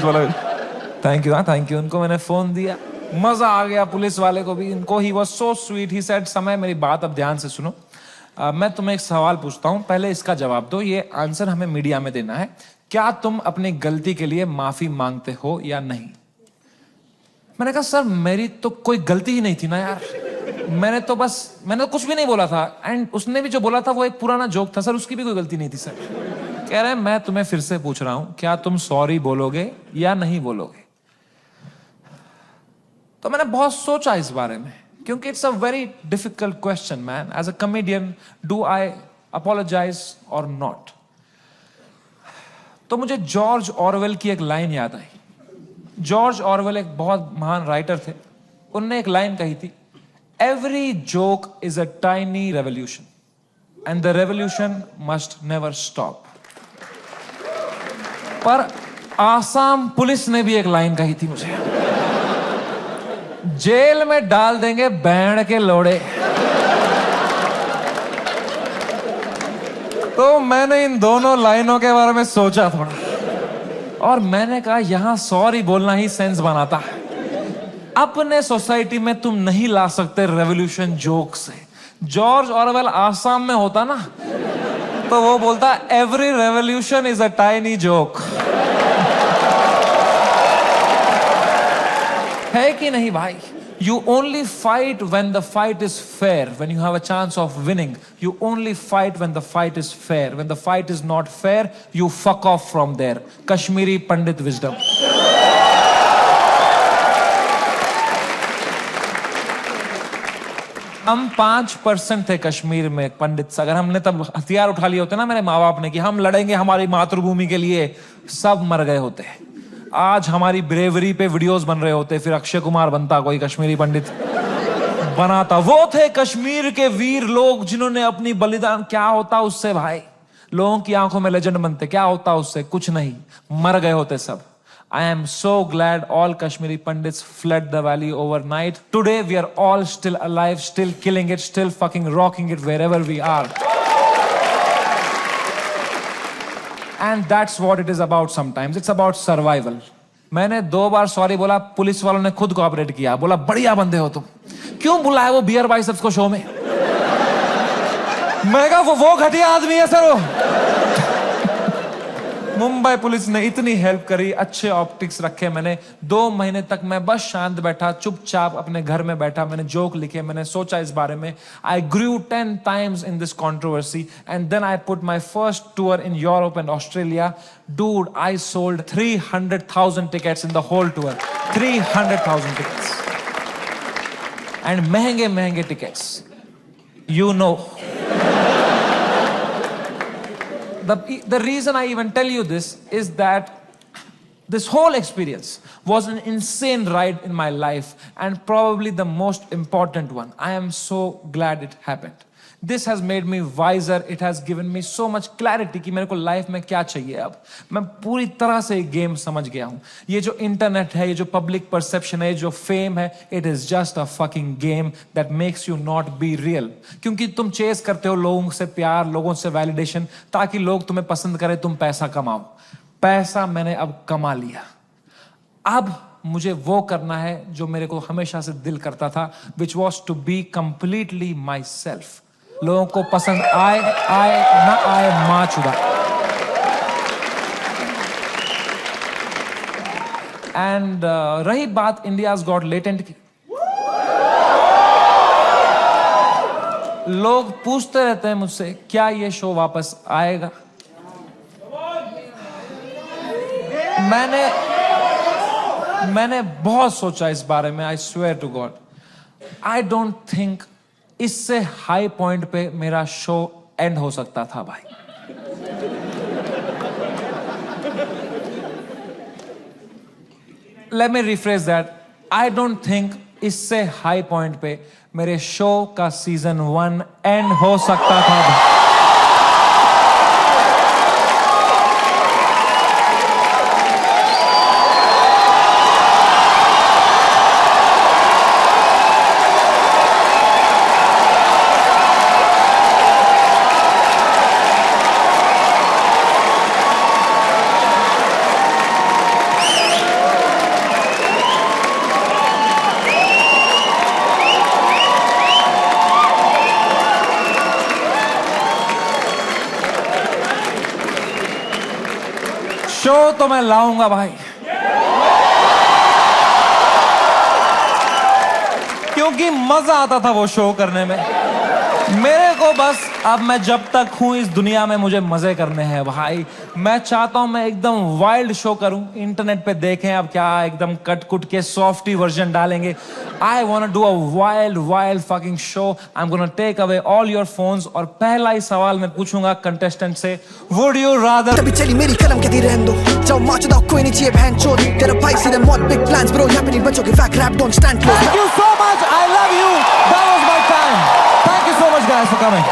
वाला। Thank you. उनको मैंने फोन दिया, मजा आ गया पुलिस वाले को भी। इनको he was so sweet. He said, समय मेरी बात अब ध्यान से सुनो। मैं तुम्हें एक सवाल पूछता हूं, पहले इसका जवाब दो। ये आंसर हमें मीडिया में देना है। क्या तुम अपनी गलती के लिए माफी मांगते हो या नहीं? मैंने कहा सर मेरी तो कोई गलती ही नहीं थी ना यार। मैंने तो कुछ भी नहीं बोला था। एंड उसने भी जो बोला था वो एक पुराना जोक था सर, उसकी भी कोई गलती नहीं थी सर। कह रहे हैं मैं तुम्हें फिर से पूछ रहा हूं, क्या तुम सॉरी बोलोगे या नहीं बोलोगे? तो मैंने बहुत सोचा इस बारे में, क्योंकि it's a very difficult question man. As a comedian, do I apologize और नॉट? तो मुझे जॉर्ज ऑरवेल की एक लाइन याद आई। जॉर्ज ऑरवेल एक बहुत महान राइटर थे। उनने एक लाइन कही थी, every joke is a tiny revolution and the revolution must never stop. पर आसाम पुलिस ने भी एक लाइन कही थी मुझे, जेल में डाल देंगे बैंड के लोड़े। तो मैंने इन दोनों लाइनों के बारे में सोचा थोड़ा और मैंने कहा यहां सॉरी बोलना ही सेंस बनाता है। अपने सोसाइटी में तुम नहीं ला सकते रेवोल्यूशन जोक से। जॉर्ज ऑरवेल आसाम में होता ना तो वो बोलता every revolution is a tiny joke. है कि नहीं भाई? You only fight when the fight is fair, when you have a chance of winning. You only fight when the fight is fair. When the fight is not fair, you fuck off from there. Kashmiri Pandit wisdom. हम 5% थे कश्मीर में पंडित। अगर हमने तब हथियार उठा लिए होते ना मेरे माँ बाप ने कि हम लड़ेंगे हमारी मातृभूमि के लिए, सब मर गए होते। आज हमारी ब्रेवरी पे वीडियोस बन रहे होते, फिर अक्षय कुमार बनता, कोई कश्मीरी पंडित बनाता। वो थे कश्मीर के वीर लोग जिन्होंने अपनी बलिदान। क्या होता उससे भाई? लोगों की आंखों में लेजेंड बनते। क्या होता उससे? कुछ नहीं, मर गए होते सब। I am so glad all Kashmiri Pandits fled the valley overnight. Today we are all still alive, still killing it, still fucking rocking it wherever we are. And that's what it is about sometimes. It's about survival. मैंने 2 बार sorry बोला, police वालों ने खुद cooperate किया, बोला बढ़िया बंदे हो तुम, क्यों बुलाया वो बियर बाइसेप्स को शो में? मैं कहा वो घटिया आदमी है सर वो। मुंबई पुलिस ने इतनी हेल्प करी, अच्छे ऑप्टिक्स रखे मैंने। 2 महीने तक मैं बस शांत बैठा, चुपचाप अपने घर में बैठा। मैंने जोक लिखे, मैंने सोचा इस बारे में। I grew 10 times in this controversy and then I put my first tour in Europe and Australia. Dude, I sold 300,000 tickets in the whole tour. 300,000 tickets. And महंगे tickets. You know. The reason I even tell you this is that this whole experience was an insane ride in my life and probably the most important one. I am so glad it happened. This has made me wiser. It has given me so much clarity कि मेरे को life में क्या चाहिए। अब मैं पूरी तरह से गेम समझ गया हूँ। ये जो इंटरनेट है, ये जो पब्लिक परसेप्शन है, जो फेम है, it is just a fucking game that makes you not be real. क्योंकि तुम चेस करते हो लोगों से प्यार, लोगों से वैलिडेशन, ताकि लोग तुम्हें पसंद करें, तुम पैसा कमाओ। पैसा मैंने अब कमा लिया। अब मुझे वो करना है जो मेरे को हमेशा से दिल करता था, which was to be completely myself. लोगों को पसंद आए ना आए, मां चुदा। एंड रही बात इंडियाज गॉट लेटेंट की, लोग पूछते रहते हैं मुझसे क्या ये शो वापस आएगा। मैंने बहुत सोचा इस बारे में। I swear to God, I don't think इससे हाई पॉइंट पे मेरा शो एंड हो सकता था भाई। Let me rephrase that, I don't think इससे हाई पॉइंट पे मेरे शो का सीजन 1 एंड हो सकता था भाई। शो तो मैं लाऊंगा भाई, क्योंकि मजा आता था वो शो करने में मेरे को। बस अब मैं जब तक हूं इस दुनिया में मुझे मजे करने हैं भाई। मैं चाहता हूं मैं एकदम वाइल्ड शो करूं, इंटरनेट पे देखें अब क्या एकदम कट कुट के सॉफ्टी वर्जन डालेंगे। I want to do a wild fucking show. I am gonna take away all your phones और पहला ही सवाल मैं पूछूंगा कंटेस्टेंट से, वुड यू रादर। चली मेरी कलम के दी रहने दो। जाओ माचो दाओ कोई नहीं चाहिए बहन चोद तेरा भाई सीधे मौत बिग प्लान्स ब्रो यहाँ पे नहीं बचोगे fake rap don't stand close Thank you so much. I love you. That was my time. Thank you so much, guys, for coming.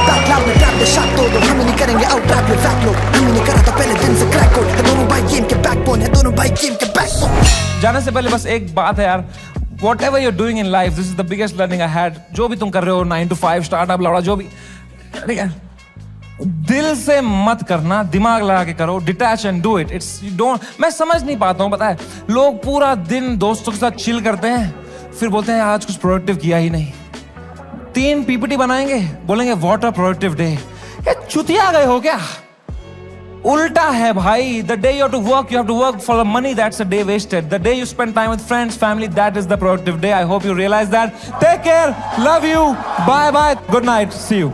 Back lab में ट्रैप दे शॉट दो हम नहीं करेंगे out rap में फैक लोग हम नहीं करा था पहले दिन से क्रैक कोड है दोनों भाई गेम के बैकबोन है दोनों भाई गेम के बैकबोन जाने से पहले बस एक बात है यार, whatever you're doing in life, this is the biggest learning I had. जो भी तुम कर रहे हो 9 to 5 स्टार्टअप लौड़ा जो भी, ठीक है, दिल से मत करना, दिमाग लगा के करो, detach and do it. It's don't, मैं समझ नहीं पाता हूँ, पता है लोग पूरा दिन दोस्तों के साथ चिल करते हैं, फिर बोलते हैं आज कुछ प्रोडक्टिव किया ही नहीं. 3 PPT बनाएंगे, बोलेंगे व्हाट अ प्रोडक्टिव डे. ये चुतिया गए हो क्या? उल्टा है भाई. The day you have to work for the money. That's a day wasted. The day you spend time with friends, family, that is the productive day. I hope you realize that. Take care. Love you. Bye bye. Good night. See you.